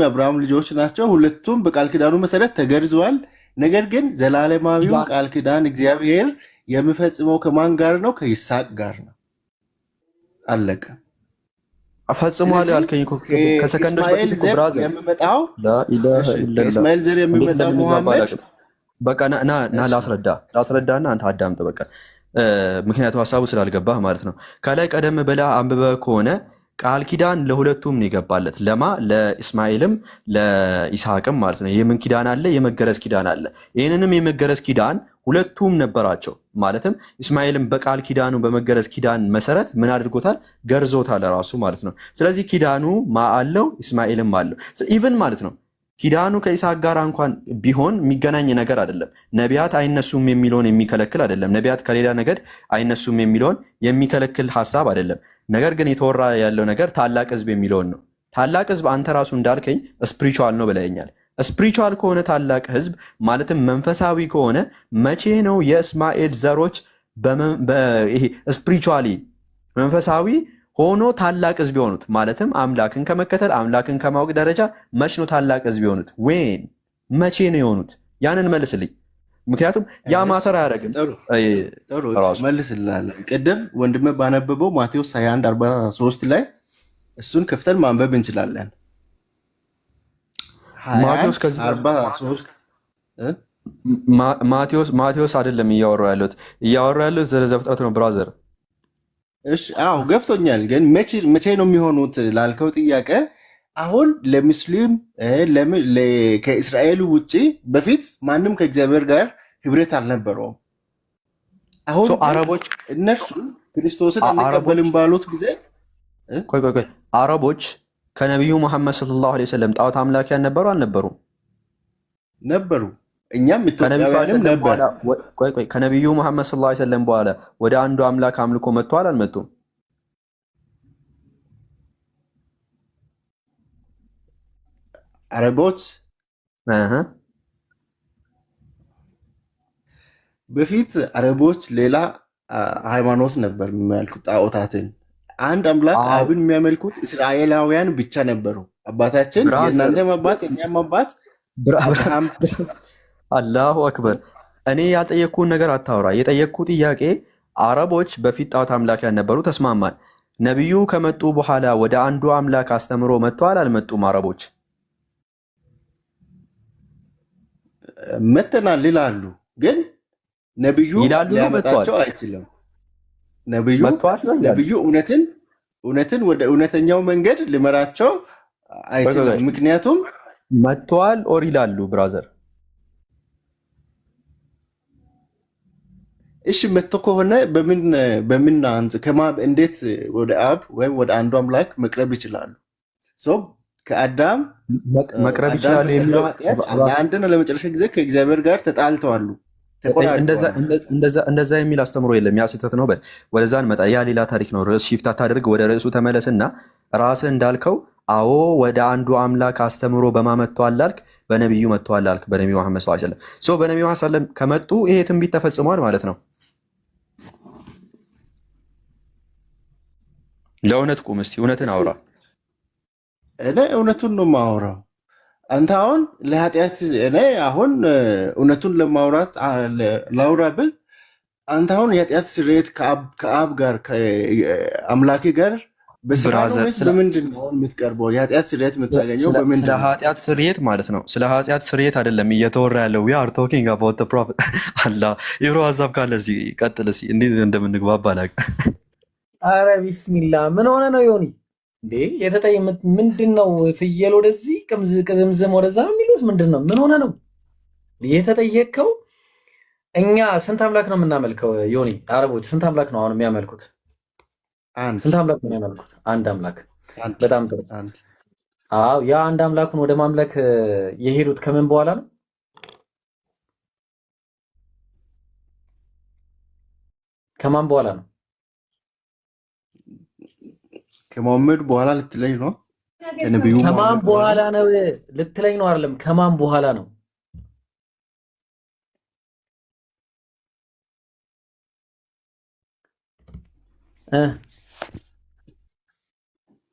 የአብርሃም ልጆች ናቸው። ሁለቱም በቃል ኪዳኑ መሰረት ተገርዘዋል። ነገር ግን ዘላለማዊው ቃል ኪዳን እግዚአብሔር የሚፈጽመው ከማን ጋር ነው? ከይስሐቅ ጋር ነው። አለቀ። ፈጽሟል ያልከኝ ከሰከንዶች በፊት ብራዘር ከእስማኤል ዘር የሚመጣው ሙሐመድ በቃ ና ላስረዳና አንተ አዳምጥ። በቃ ምክንያቱ ሀሳቡ ስላልገባህ ማለት ነው። ከላይ ቀደም ብለህ አንብበህ ከሆነ ቃል ኪዳን ለሁለቱም ነው የገባለት። ለማ ለእስማኤልም ለይስሐቅም ማለት ነው። የምን ኪዳን አለ? የመገረዝ ኪዳን አለ። ይህንንም የመገረዝ ኪዳን ሁለቱም ነበራቸው። ማለትም እስማኤልም በቃል ኪዳኑ በመገረዝ ኪዳን መሰረት ምን አድርጎታል? ገርዞታል ራሱ ማለት ነው። ስለዚህ ኪዳኑ ማ አለው? እስማኤልም አለው። ኢቭን ማለት ነው ኪዳኑ ከይስሐቅ ጋር እንኳን ቢሆን የሚገናኝ ነገር አይደለም። ነቢያት አይነሱም የሚለውን የሚከለክል አይደለም። ነቢያት ከሌላ ነገድ አይነሱም የሚለውን የሚከለክል ሀሳብ አይደለም። ነገር ግን የተወራ ያለው ነገር ታላቅ ሕዝብ የሚለውን ነው። ታላቅ ሕዝብ አንተ ራሱ እንዳልከኝ ስፒሪቹዋል ነው ብለኸኛል። ስፒሪቹዋል ከሆነ ታላቅ ሕዝብ ማለትም መንፈሳዊ ከሆነ መቼ ነው የእስማኤል ዘሮች ይሄ ስፒሪቹዋሊ መንፈሳዊ ሆኖ ታላቅ ሕዝብ የሆኑት? ማለትም አምላክን ከመከተል አምላክን ከማወቅ ደረጃ መች ነው ታላቅ ሕዝብ የሆኑት? ወይን መቼ ነው የሆኑት? ያንን መልስልኝ። ምክንያቱም ያ ማተር አያደርግም። ጥሩ መልስልሃለሁ። ቅድም ወንድሜ ባነበበው ማቴዎስ 21:43 ላይ እሱን ከፍተን ማንበብ እንችላለን። ማቴዎስ አይደለም እያወራሁ ያለሁት ስለ ዘፍጥረት ነው ብራዘር። እሺ አዎ ገብቶኛል። ግን መቼ ነው የሚሆኑት ላልከው ጥያቄ አሁን ለሙስሊም ከእስራኤል ውጭ በፊት ማንም ከእግዚአብሔር ጋር ህብረት አልነበረውም። አሁን አረቦች እነርሱ ክርስቶስን አንቀበልም ባሉት ጊዜ ቆይ አረቦች ከነቢዩ መሐመድ ሰለላሁ ዐለይሂ ወሰለም ጣዖት አምላኪያን ነበሩ አልነበሩም? ነበሩ። እኛም ኢትዮጵያውያንም ነበር። ከነቢዩ መሐመድ ሰለላሁ ዐለይሂ ወሰለም በኋላ ወደ አንዱ አምላክ አምልኮ መጥተዋል አልመጡም? አረቦች በፊት አረቦች ሌላ ሃይማኖት ነበር የሚያመልኩት፣ ጣዖታትን። አንድ አምላክ አብን የሚያመልኩት እስራኤላውያን ብቻ ነበሩ። አባታችን የእናንተም አባት የእኛም አባት አብርሃም። አላሁ አክበር። እኔ ያልጠየቅኩህን ነገር አታውራ። የጠየቅኩ ጥያቄ አረቦች በፊት ጣዖት አምላኪያን ነበሩ፣ ተስማማን። ነቢዩ ከመጡ በኋላ ወደ አንዱ አምላክ አስተምሮ መጥተዋል አልመጡም? አረቦች መተናል ይላሉ፣ ግን ነቢዩ ሊያመጣቸው አይችልም። ነቢዩ እውነትን ወደ እውነተኛው መንገድ ሊመራቸው አይችልም። ምክንያቱም መጥተዋል ኦር ይላሉ ብራዘር። እሺ መጥቶ ከሆነ በምን እንዴት ወደ አብ ወይም ወደ አንዱ አምላክ መቅረብ ይችላሉ? ከአዳም መቅረብ ይችላሉ የሚለው ለአንድና ለመጨረሻ ጊዜ ከእግዚአብሔር ጋር ተጣልተዋሉ። እንደዛ የሚል አስተምሮ የለም። ያ ስህተት ነው። ወደዛ እንመጣ። ያ ሌላ ታሪክ ነው። ርዕስ ሺፍት አታደርግ። ወደ ርዕሱ ተመለስና ራስህ እንዳልከው አዎ ወደ አንዱ አምላክ አስተምሮ በማመጥቷል አልክ፣ በነቢዩ መጥቷል አልክ፣ በነቢዩ መሐመድ ሰለላሁ ዐለይሂ ወሰለም። ሶ በነቢዩ መሐመድ ሰለላሁ ዐለይሂ ወሰለም ከመጡ ይሄ ትንቢት ተፈጽሟል ማለት ነው። ለእውነት ቁም እስቲ፣ እውነትን አውራ። እኔ እውነቱን ነው የማወራው። አንተ አሁን ለኃጢአት እኔ አሁን እውነቱን ለማውራት ላውራ ብል አንተ አሁን የኃጢአት ስርየት ከአብ ጋር ከአምላኬ ጋር በስራ ነው ወይስ በምንድን ነው የምትቀርበው? የኃጢአት ስርየት የምታገኘው በምንድን ነው? ስለ ኃጢአት ስርየት ማለት ነው። ስለ ኃጢአት ስርየት አይደለም እየተወራ ያለው። we are talking about the prophet አላህ ይሮ ሀሳብ ካለ እዚህ ቀጥል እስኪ እንዴት እንደምንግባባ አላውቅም። አረ ቢስሚላ ምን ሆነ ነው ዮኒ እንዴ? ምንድን ነው ፍየል ወደዚህ ቅዝምዝም ወደዛ ነው የሚሉት? ምንድን ነው? ምን ሆነ ነው የተጠየቅከው? እኛ ስንት አምላክ ነው የምናመልከው ዮኒ? አረቦች ስንት አምላክ ነው አሁን የሚያመልኩት? ስንት አምላክ ነው የሚያመልኩት? አንድ አምላክ። በጣም ጥሩ። አዎ ያ አንድ አምላኩን ወደ ማምለክ የሄዱት ከምን በኋላ ነው? ከማን በኋላ ነው? ከመሐመድ በኋላ ልትለኝ ነው? ከነቢዩ ከማን በኋላ ነው ልትለኝ ነው? አይደለም ከማን በኋላ ነው?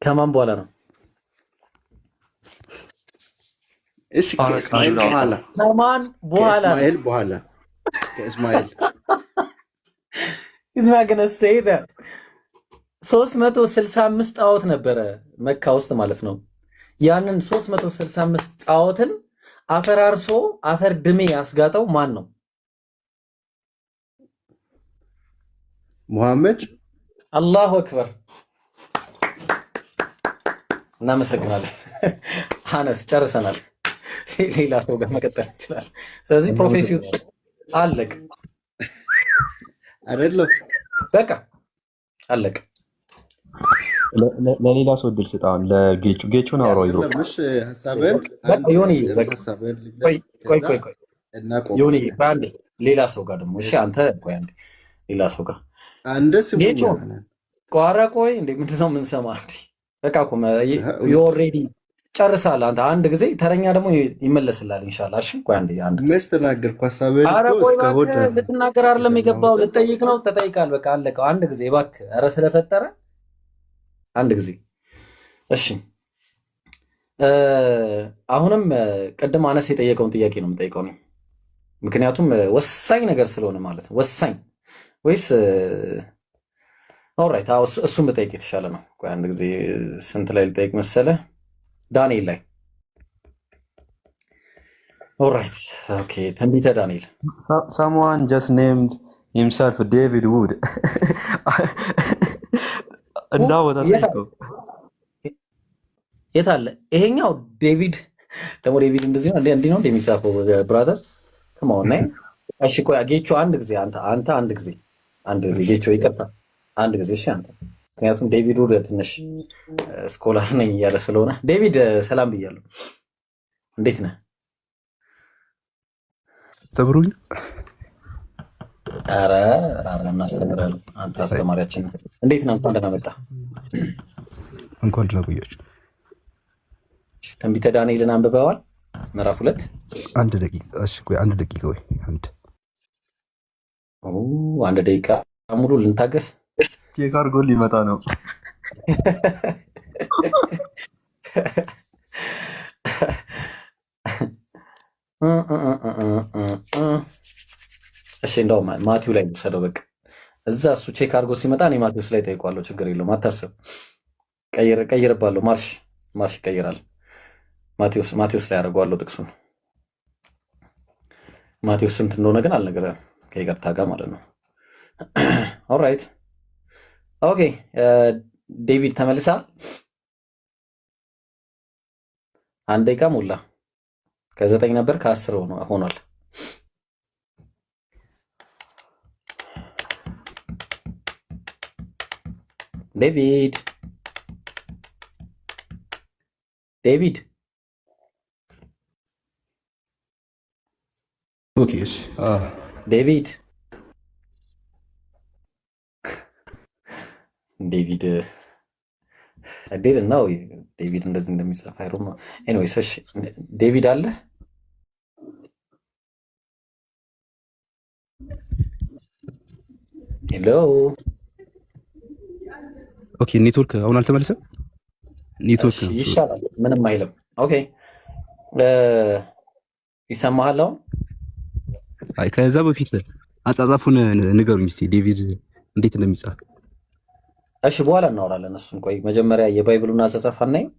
ከማን በኋላ ነው? እሺ ከእስማኤል በኋላ። ከማን በኋላ? ከእስማኤል በኋላ። ከእስማኤል ኢዝና ገነ ሰይደ 365 ጣዖት ነበረ መካ ውስጥ ማለት ነው። ያንን 365 ጣዖትን አፈራርሶ አፈር ድሜ ያስጋጠው ማን ነው? ሙሐመድ። አላሁ አክበር። እናመሰግናለን። አነስ ጨርሰናል። ሌላ ሰው ጋር መቀጠል ይችላል። ስለዚህ ፕሮፌሲው አለቅ አይደለም፣ በቃ አለቅ። ለሌላ ሰው እድል ስጣን። ለጌቹን አውራው ይሮ ዮኒ በአንዴ ሌላ ሰው ጋር ደግሞ እሺ፣ አንተ ቆይ አንዴ ሌላ ሰው ጋር ጌቹ ቋራ ቆይ እንዴ ምንድነው የምንሰማ? እንዴ በቃ እኮ ኦልሬዲ ጨርሳል። አንተ አንድ ጊዜ ተረኛ ደግሞ ይመለስላል ኢንሻአላህ። እሺ ቆይ አንዴ አንድ ጊዜ ተናገርኩ። ሐሳብህን እኮ እስከሆነ ልትናገር አይደለም የገባው፣ ልጠይቅ ነው። ተጠይቃል። በቃ አለቀው። አንድ ጊዜ እባክህ፣ ኧረ ስለፈጠረ አንድ ጊዜ እሺ። አሁንም ቅድም አነስ የጠየቀውን ጥያቄ ነው የምጠይቀው ነው፣ ምክንያቱም ወሳኝ ነገር ስለሆነ ማለት ነው። ወሳኝ ወይስ ኦልራይት? እሱን ብጠይቅ የተሻለ ነው። ቆይ አንድ ጊዜ ስንት ላይ ልጠይቅ መሰለ? ዳንኤል ላይ። ኦልራይት ኦኬ። ትንቢተ ዳንኤል someone just named himself David Wood እና የት አለ ይሄኛው ዴቪድ? ደግሞ ዴቪድ እንደዚህ ነው እንዴ ነው እንደሚጻፈው ብራዘር ከማው ነኝ። እሺ ቆይ ጌቾ አንድ ጊዜ አንተ አንድ ጊዜ ጌቾ ይቀርታ አንድ ጊዜ እሺ አንተ፣ ምክንያቱም ዴቪድ ወደ ትንሽ ስኮላር ነኝ እያለ ስለሆነ። ዴቪድ ሰላም ብያለሁ፣ እንዴት ነህ? ተብሩኝ። ኧረ እናስተምራለን። አንተ አስተማሪያችን ነህ። እንዴት ነው? እንኳን ደህና መጣህ። እንኳን ደህና ቆያችሁ። ትንቢተ ዳንኤልን አንብበዋል? ምዕራፍ 2 አንድ ደቂቃ። እሺ ቆይ አንድ ደቂቃ ወይ አንድ ደቂቃ ሙሉ ልንታገስ። ኬክ አድርጎ ሊመጣ ነው። እሺ እንደውም ማቲው ላይ ውሰደው። በቃ እዛ እሱ ቼክ አድርጎ ሲመጣ እኔ ማቲውስ ላይ ጠይቋለሁ። ችግር የለውም አታስብ። ቀይርባለሁ። ማርሽ ይቀይራል። ማቴዎስ ላይ አደርገዋለሁ ጥቅሱን። ማቴዎስ ስንት እንደሆነ ግን አልነገረም፣ ከይቅርታ ጋር ማለት ነው። ኦልራይት ኦኬ። ዴቪድ ተመልሳል። አንድ ደቂቃ ሞላ። ከ9 ነበር ከ10 ሆኗል። ዴቪድ ኦኬ እሺ ዴቪድ ዴድ ነው ዴቪድ እንደዚህ እንደሚጻፍ አይሩ ነው። ኤኒዌይስ እሺ ዴቪድ አለ። ሄሎ ኦኬ ኔትወርክ አሁን አልተመለሰም። ኔትወርክ ነው ይሻላል፣ ምንም አይልም። ኦኬ ይሰማሃል አሁን? አይ ከዛ በፊት አጻጻፉን ንገሩኝ እስቲ ዴቪድ እንዴት እንደሚጻፍ። እሺ በኋላ እናወራለን እሱን። ቆይ መጀመሪያ የባይብሉን አጻጻፍ አናይም?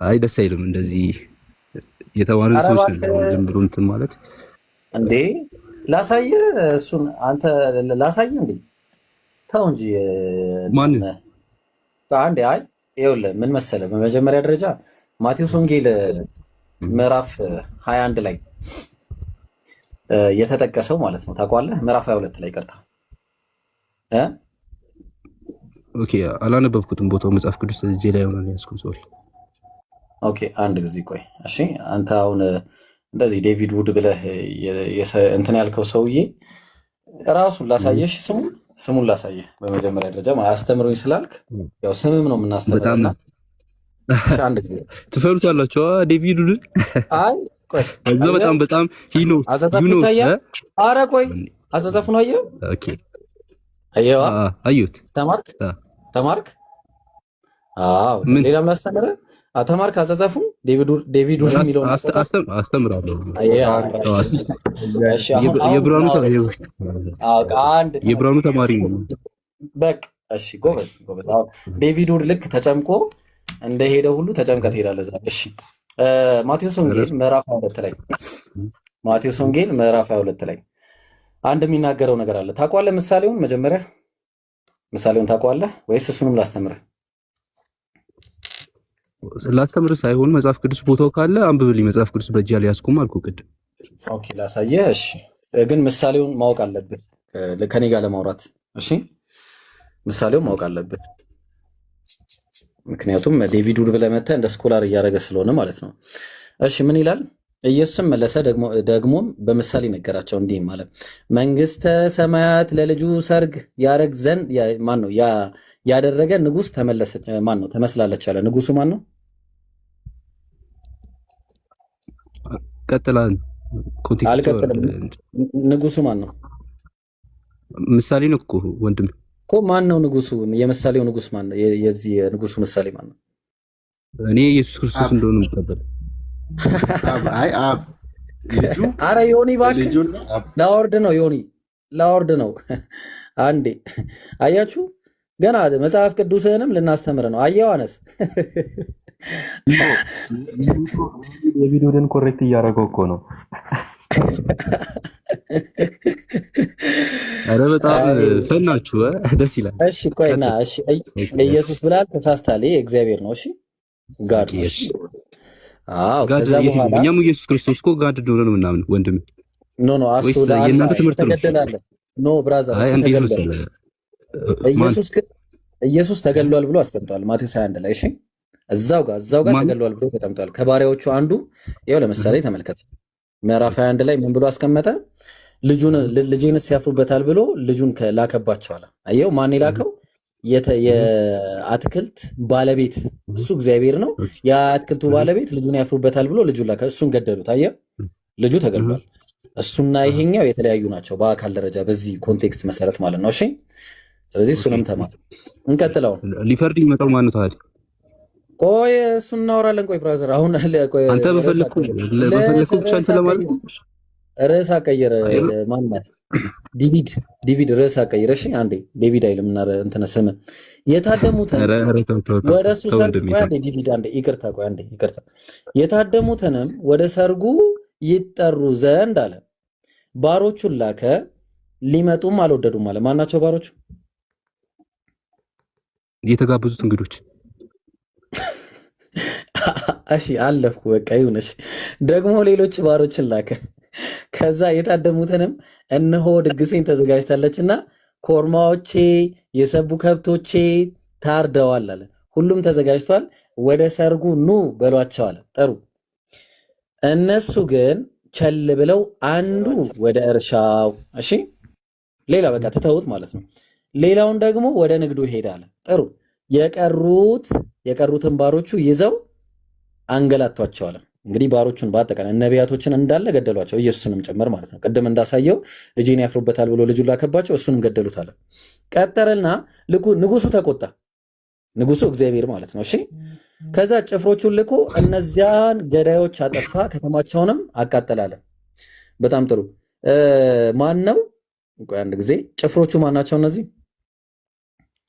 አይ ደስ አይልም እንደዚህ የተማሩ ሰዎች ዝም ብሎ እንትን ማለት እንዴ። ላሳየህ እሱን አንተ ላሳየህ እንዴ? ተው እንጂ ማን አንዴ። አይ ይኸውልህ ምን መሰለህ፣ በመጀመሪያ ደረጃ ማቴዎስ ወንጌል ምዕራፍ 21 ላይ የተጠቀሰው ማለት ነው ታውቀዋለህ? ምዕራፍ 22 ላይ ቀርታ ኦኬ አላነበብኩትም ቦታው መጽሐፍ ቅዱስ እጄ ላይ ሆነ ያስኩት ሶሪ። ኦኬ አንድ ጊዜ ቆይ እሺ። አንተ አሁን እንደዚህ ዴቪድ ውድ ብለህ እንትን ያልከው ሰውዬ ራሱን ላሳየሽ፣ ስሙን ላሳየህ። በመጀመሪያ ደረጃ አስተምሩኝ ስላልክ ያው ስምም ነው የምናስተምረውና አንድ ጊዜ ትፈሩታላችሁ ዴቪድ ውድ። አይ ቆይ እዛ በጣም ሂኖ አዘዛፉ ታያ። አረ ቆይ አዘዛፉን አየው። ኦኬ አየዋ አዩት። ተማርክ? አዎ ሌላም ላስተምርህ። ተማርክ አዘዛፉን ዴቪድ ውድ የሚለው አስተምራለሁ። እሺ የብራኑ ተማሪ ነው። በቃ እሺ ጎበዝ። አሁን ዴቪድ ውድ ልክ ተጨምቆ እንደሄደ ሁሉ ተጨምቀህ ትሄዳለህ ዛሬ። እሺ ማቴዎስ ወንጌል ምዕራፍ 22 ላይ ማቴዎስ ወንጌል ምዕራፍ 22 ላይ አንድ የሚናገረው ነገር አለ። ታውቀዋለህ? ምሳሌውን መጀመሪያ ምሳሌውን ታውቀዋለህ ወይስ እሱንም ላስተምርህ? ላስተምርህ ሳይሆን መጽሐፍ ቅዱስ ቦታው ካለ አንብብልኝ። መጽሐፍ ቅዱስ በእጅ ላይ ያስቁም አልኩህ ቅድም። ኦኬ ላሳየህ። እሺ ግን ምሳሌውን ማወቅ አለብህ ከኔ ጋር ለማውራት። እሺ ምሳሌውን ማወቅ አለብህ፣ ምክንያቱም ዴቪድ ውድ ብለህ መተህ እንደ ስኮላር እያደረገ ስለሆነ ማለት ነው። እሺ ምን ይላል? ኢየሱስም መለሰ ደግሞም በምሳሌ ነገራቸው እንዲህም አለ፣ መንግስተ ሰማያት ለልጁ ሰርግ ያደረግ ዘንድ ማን ነው ያደረገ ንጉስ ተመለሰች ማን ነው ተመስላለች አለ። ንጉሱ ማን ነው? ቀጥላን አልቀጥልም። ንጉሱ ማን ነው? ምሳሌ ነው እኮ ወንድም እኮ ማን ነው ንጉሱ? የምሳሌው ንጉስ ማን ነው? የዚህ ንጉሱ ምሳሌ ማን ነው? እኔ ኢየሱስ ክርስቶስ እንደሆነ የምቀበል አረ ዮኒ እባክህ ላወርድ ነው። ዮኒ ላወርድ ነው። አንዴ አያችሁ፣ ገና መጽሐፍ ቅዱስህንም ልናስተምር ነው። አየው አነስ የቪዲዮን ኮሬክት እያደረገው እኮ ነው። አረ በጣም ፈናችሁ ደስ ይላል። እሺ ቆይና እሺ ኢየሱስ ብላል ተሳስታል። እግዚአብሔር ነው። እሺ ጋድ ነው። አዎ ከዛ በኋላ እኛም ኢየሱስ ክርስቶስ እኮ ጋድ እንደሆነ ነው ምናምን ወንድም አሱ የእናንተ ትምህርት ነው ተገደላለ። ብራዘር ኢየሱስ ተገድሏል ብሎ አስቀምጧል ማቴዎስ 21 ላይ። እሺ እዛው ጋር ተገድሏል ብሎ ተቀምጧል። ከባሪያዎቹ አንዱ ይኸው ለምሳሌ ተመልከት፣ ምዕራፍ 21 ላይ ምን ብሎ አስቀመጠ? ልጄንስ ያፍሩበታል ብሎ ልጁን ላከባቸው አለ። አየው ማን የላከው? የአትክልት ባለቤት እሱ እግዚአብሔር ነው። የአትክልቱ ባለቤት ልጁን ያፍሩበታል ብሎ ልጁን ላከ። እሱን ገደሉት። አየው ልጁ ተገድሏል። እሱና ይሄኛው የተለያዩ ናቸው በአካል ደረጃ በዚህ ኮንቴክስት መሰረት ማለት ነው። እሺ ስለዚህ እሱንም ተማር። እንቀጥለው። ሊፈርድ ይመጣው ማን ነው ታዲያ? ቆይ እሱን እናወራለን። ቆይ ብራዘር አሁን ቆይ አንተ በፈለኩ ብቻ ስለማለት ርዕስ አቀየረ። ማነው? ዲቪድ ርዕስ አቀየረ። እሺ አንዴ ዴቪድ አይልም እና እንትን ስም የታደሙትን ወደ እሱ ሰርግ ቆይ አንዴ ዲቪድ አንዴ ይቅርታ፣ ቆይ አንዴ ይቅርታ። የታደሙትንም ወደ ሰርጉ ይጠሩ ዘንድ አለ ባሮቹን ላከ። ሊመጡም አልወደዱም አለ። ማናቸው ባሮቹ? የተጋበዙት እንግዶች። እሺ አለፍኩ በቃ ይሁንሽ። ደግሞ ሌሎች ባሮችን ላከ። ከዛ የታደሙትንም እነሆ ድግሴን ተዘጋጅታለችና ኮርማዎቼ የሰቡ ከብቶቼ ታርደዋል አለ። ሁሉም ተዘጋጅቷል፣ ወደ ሰርጉ ኑ በሏቸው አለ። ጠሩ። እነሱ ግን ቸል ብለው አንዱ ወደ እርሻው፣ እሺ ሌላ በቃ ትተውት ማለት ነው። ሌላውን ደግሞ ወደ ንግዱ ይሄዳል። ጥሩ የቀሩትን ባሮቹ ይዘው አንገላቷቸዋል። እንግዲህ ባሮቹን በአጠቃላይ ነቢያቶችን እንዳለ ገደሏቸው፣ ኢየሱስንም ጭምር ማለት ነው። ቅድም እንዳሳየው ልጄን ያፍሩበታል ብሎ ልጁን ላከባቸው፣ እሱንም ገደሉታል። ቀጠልና ንጉሱ ተቆጣ። ንጉሱ እግዚአብሔር ማለት ነው። እሺ ከዛ ጭፍሮቹን ልኮ እነዚያን ገዳዮች አጠፋ፣ ከተማቸውንም አቃጠላለ። በጣም ጥሩ። ማን ነው? ቆይ አንድ ጊዜ ጭፍሮቹ ማን ናቸው? እነዚህ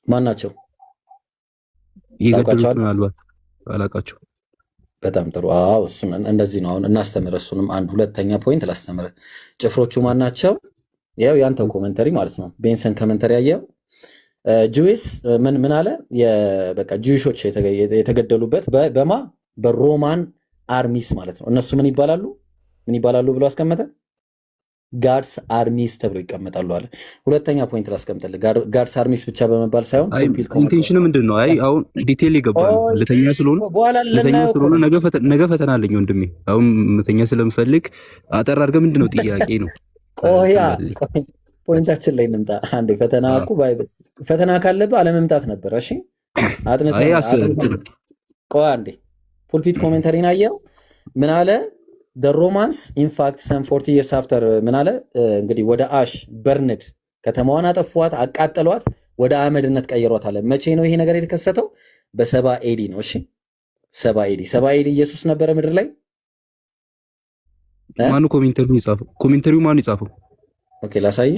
ማን ናቸው? ይገደሉት ምናልባት አላቃቸው። በጣም ጥሩ። አዎ እሱን እንደዚህ ነው። አሁን እናስተምር። እሱንም አንድ ሁለተኛ ፖይንት ላስተምር። ጭፍሮቹ ማን ናቸው? ያው ያንተው ኮሜንተሪ ማለት ነው። ቤንሰን ኮሜንተሪ ያየው ጁዊስ ምን አለ? በቃ ጁዊሾች የተገደሉበት በማ በሮማን አርሚስ ማለት ነው። እነሱ ምን ይባላሉ ብሎ አስቀመጠ? ጋድስ አርሚስ ተብሎ ይቀመጣሉ አለ። ሁለተኛ ፖይንት ላስቀምጥልህ። ጋድስ አርሚስ ብቻ በመባል ሳይሆን ኢንቴንሽን ምንድን ነው? አይ አሁን ዲቴል ይገባል። ለተኛ ስለሆነ ነገ ፈተና አለኝ ወንድሜ። አሁን መተኛ ስለምፈልግ አጠር አድርገህ ምንድን ነው ጥያቄ ነው? ቆያ ፖይንታችን ላይ እንምጣ። አንዴ ፈተና ካለብህ አለመምጣት ነበር። እሺ ቆይ አንዴ ፑልፒት ኮሜንተሪን አየው። ምን አለ? the romans in fact some 40 years after ምን አለ? እንግዲህ ወደ አሽ በርንድ ከተማዋን አጠፏት፣ አቃጠሏት፣ ወደ አመድነት ቀይሯት አለ። መቼ ነው ይሄ ነገር የተከሰተው? በሰባ ኤዲ ነው። እሺ ሰባ ኤዲ ኢየሱስ ነበረ ምድር ላይ። ማኑ ኮሜንተሪው ይጻፈው? ኮሜንተሪው ማኑ ይጻፈው? ኦኬ ላሳየ።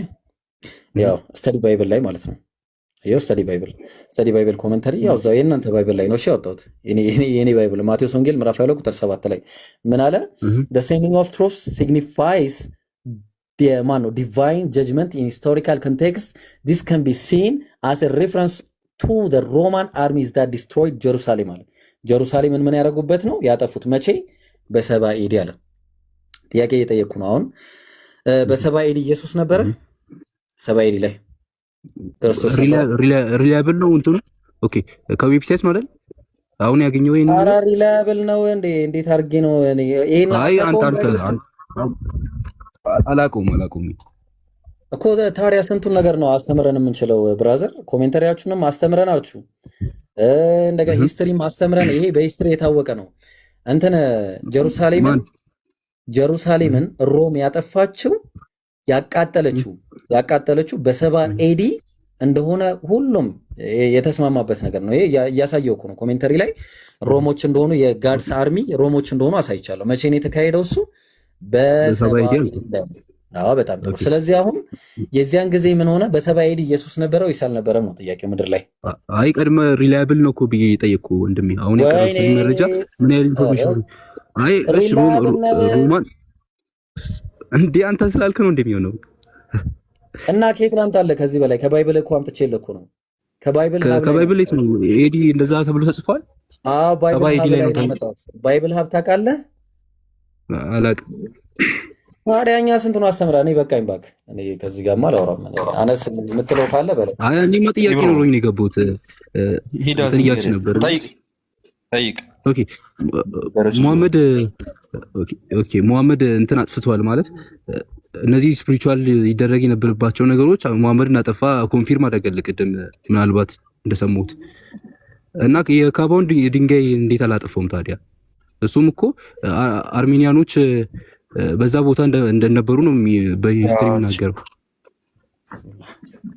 ያው ስተዲ ባይብል ላይ ማለት ነው። ይሄው ስተዲ ባይብል ኮሜንተሪ ያው እዛው የእናንተ ባይብል ላይ ነው። እሺ ያወጣሁት የኔ ባይብል ማቴዎስ ወንጌል ምዕራፍ 22 ቁጥር 7 ላይ ምን አለ? the sending of troops signifies the divine judgment in historical context. This can be seen as a reference to the Roman armies that destroyed Jerusalem አለ። ጀሩሳሌምን ምን ያደረጉበት ነው? ያጠፉት። መቼ? በሰባ ኤዲ አለ። ጥያቄ እየጠየቅኩ ነው አሁን። በሰባ ኤዲ ኢየሱስ ነበረ? ሰባ ኤዲ ላይ ክርስቶስ ሪላያብል ነው እንትኑ። ኦኬ ከዌብሳይት ነው አይደል አሁን ያገኘው? ይሄን አራ ሪላያብል ነው እንዴ? እንዴት አድርጌ ነው ይሄን? አይ አንተ አላቆም እኮ ታዲያ ስንቱን ነገር ነው አስተምረን የምንችለው ብራዘር። ኮሜንታሪያችሁንም አስተምረናችሁ እንደገና ሂስትሪም አስተምረን፣ ይሄ በሂስትሪ የታወቀ ነው። እንትን ጀሩሳሌምን ሮም ያቃጠለችው በሰባ ኤዲ እንደሆነ ሁሉም የተስማማበት ነገር ነው። ይሄ እያሳየው እኮ ነው። ኮሜንተሪ ላይ ሮሞች እንደሆኑ የጋድስ አርሚ ሮሞች እንደሆኑ አሳይቻለሁ። መቼ ነው የተካሄደው? እሱ በሰባ ኤዲ። አዎ በጣም ጥሩ። ስለዚህ አሁን የዚያን ጊዜ ምን ሆነ? በሰባ ኤዲ ኢየሱስ ነበረ ወይስ አልነበረም ነው ጥያቄው ምድር ላይ። አይ ቀድመ ሪላያብል ነው እኮ ብዬ የጠየቅኩ ወንድሜ። አሁን የቀረበኝ መረጃ ምን ያህል ኢንፎርሜሽን? አይ እሺ ሮማን እንዴ አንተ ስላልክ ነው እንደሚሆነው እና ከየት ላምጣልህ? ከዚህ በላይ ከባይብል እኮ አምጥቼልህ እኮ ነው። ከባይብል ላይ ነው ኤዲ እንደዛ ተብሎ ተጽፏል። አዎ ባይብል ሀብ ታውቃለህ? አላውቅም። ታዲያ እኛ ስንቱን አስተምራ። እኔ በቃኝ እባክህ። እኔ ከዚህ ጋርማ አላወራም። አነስ የምትለው ካለ በለው። አይ እኔማ ጥያቄ ኖሮኝ ነው የገባሁት። ጥያቄ ነበር። ጠይቅ። ኦኬ ሙሐመድ እንትን አጥፍቷል ማለት እነዚህ ስፒሪቹዋል ይደረግ የነበረባቸው ነገሮች ሙሐመድን አጠፋ ኮንፊርም አደረገልህ ቅድም ምናልባት እንደሰሙት እና የካባውን ድንጋይ እንዴት አላጠፋውም ታዲያ? እሱም እኮ አርሜኒያኖች በዛ ቦታ እንደነበሩ ነው በሂስትሪ የሚናገረው።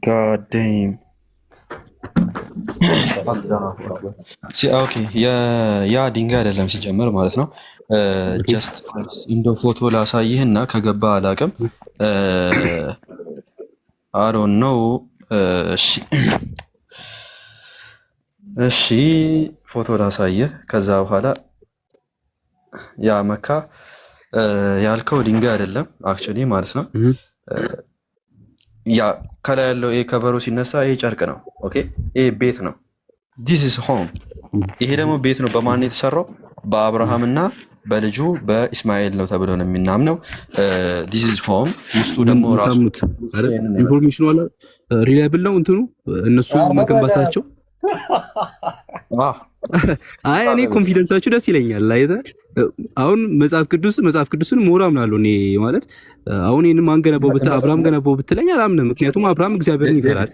ጋዴም ኦኬ ያ ድንጋይ አይደለም ሲጀመር ማለት ነው። ጀስት እንደ ፎቶ ላሳይህና ከገባ አላውቅም። አይ ዶንት ኖ። እሺ ፎቶ ላሳይህ። ከዛ በኋላ ያ መካ ያልከው ድንጋይ አይደለም አክቹሊ ማለት ነው። ያ ከላይ ያለው ይሄ ከበሮ ሲነሳ ይሄ ጨርቅ ነው። ኦኬ ይሄ ቤት ነው። ዲስ ኢዝ ሆም። ይሄ ደግሞ ቤት ነው። በማን ነው የተሰራው? በአብርሃምና በልጁ በእስማኤል ነው ተብሎ ነው የሚናምነው። ዲስ ኢዝ ሆም። ውስጡ ደግሞ ራሱ ኢንፎርሜሽኑ አለ። ሪላያብል ነው እንትኑ እነሱ መገንባታቸው። አይ እኔ ኮንፊደንሳችሁ ደስ ይለኛል። አሁን መጽሐፍ ቅዱስን ሞራ ምናለው እኔ ማለት አሁን ይሄን ማን ገነባው ብትል አብርሃም ገነባው ብትለኝ አላምንም። ምክንያቱም አብርሃም እግዚአብሔርን ይፈራል።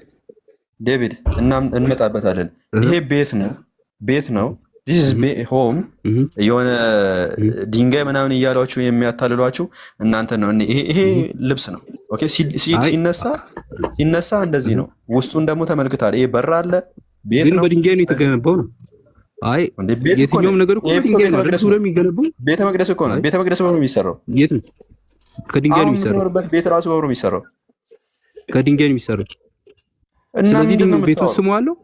ዴቪድ እንመጣበታለን። ይሄ ቤት ነው this is home የሆነ ድንጋይ ምናምን እያሏችሁ የሚያታልሏችሁ እናንተ ነው። ይሄ ልብስ ነው። ኦኬ ሲነሳ እንደዚህ ነው። ውስጡን ደግሞ ተመልክታል። ይሄ በር አለ። ቤት ነው። በድንጋይ ነው የተገነባው ነው። አይ የትኛውም ነገር እኮ በድንጋይ ነው አይደል? ነው የሚገነባው። ቤተ መቅደስ እኮ ነው። ቤተ መቅደስ ነው የሚሰራው። የት ነው? ከድንጋይ ነው የሚሰራው። ቤት ራሱ ነው የሚሰራው። ከድንጋይ ነው የሚሰራው። ስለዚህ ቤቱ ስሙ አለው።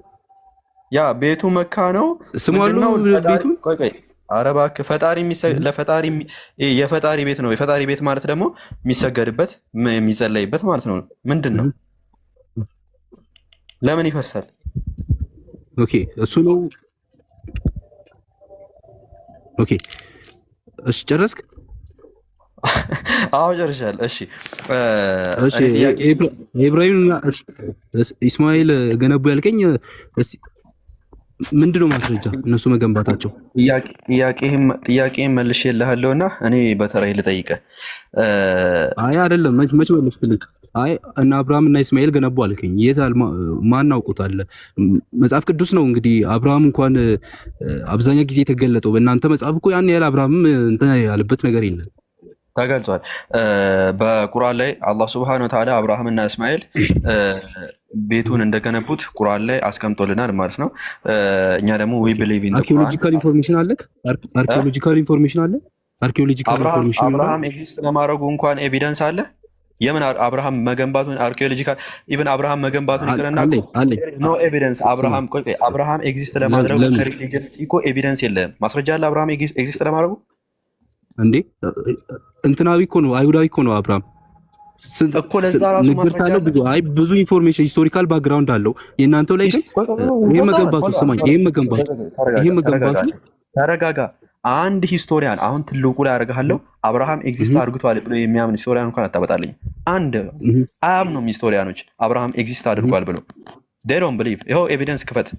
ያ ቤቱ መካ ነው። ስሙ አለው ቤቱ። ቆይ ኧረ እባክህ የፈጣሪ ቤት ነው። የፈጣሪ ቤት ማለት ደግሞ የሚሰገድበት የሚጸለይበት ማለት ነው። ምንድን ነው? ለምን ይፈርሳል? ኦኬ እሱ ነው። ኦኬ እሺ ጨረስክ? አዎ ጨርሻለሁ። እሺ ኢብራሂምና ኢስማኤል ገነቡ ያልከኝ ምንድነው ማስረጃ እነሱ መገንባታቸው? ጥያቄን መልሼልሃለሁና እኔ በተራዬ ልጠይቅህ። አይ አይደለም መች መለስክልኝ። አይ እና አብርሃም እና ኢስማኤል ገነቡ አልከኝ። የታል? ማን አውቁታል? መጽሐፍ ቅዱስ ነው እንግዲህ። አብርሃም እንኳን አብዛኛው ጊዜ የተገለጠው በእናንተ መጽሐፍ እኮ ያን ያህል አብርሃም እንትን ያለበት ነገር የለም። ተገልጿል። በቁርአን ላይ አላህ ሱብሃነሁ ወተዓላ አብርሃምና እስማኤል ቤቱን እንደገነቡት ቁርአን ላይ አስቀምጦልናል ማለት ነው። እኛ ደግሞ we believe in archaeological information አለ። archaeological information አለ። archaeological information አብርሃም ኤግዚስት ለማድረጉ እንኳን ኤቪደንስ አለ። የምን አብርሃም መገንባቱን archaeological even አብርሃም መገንባቱን ይቀርና no evidence አብርሃም ኤግዚስት ለማድረጉ ከሪሊጅን እኮ ኤቪደንስ የለም። ማስረጃ አለ አብርሃም ኤግዚስት ለማድረጉ እንዴ? እንትናዊ እኮ ነው፣ አይሁዳዊ እኮ ነው አብርሃም እኮ። ለዛ ራሱ ማስረጃ አለ። ብዙ ኢንፎርሜሽን ሂስቶሪካል ባክግራውንድ አለው። የእናንተው ላይ ግን ይሄ መገንባቱ ስማኝ፣ ይሄ መገንባቱ ተረጋጋ። አንድ ሂስቶሪያን አሁን ትልቁ ላይ አደርግሃለሁ አብርሃም ኤግዚስት አድርጓል ብሎ የሚያምን ሂስቶሪያን እንኳን አታመጣልኝ። አንድ አያምኑም ሂስቶሪያኖች አብርሃም ኤግዚስት አድርጓል ብሎ they don't believe። ይኸው ኤቪደንስ ክፈት።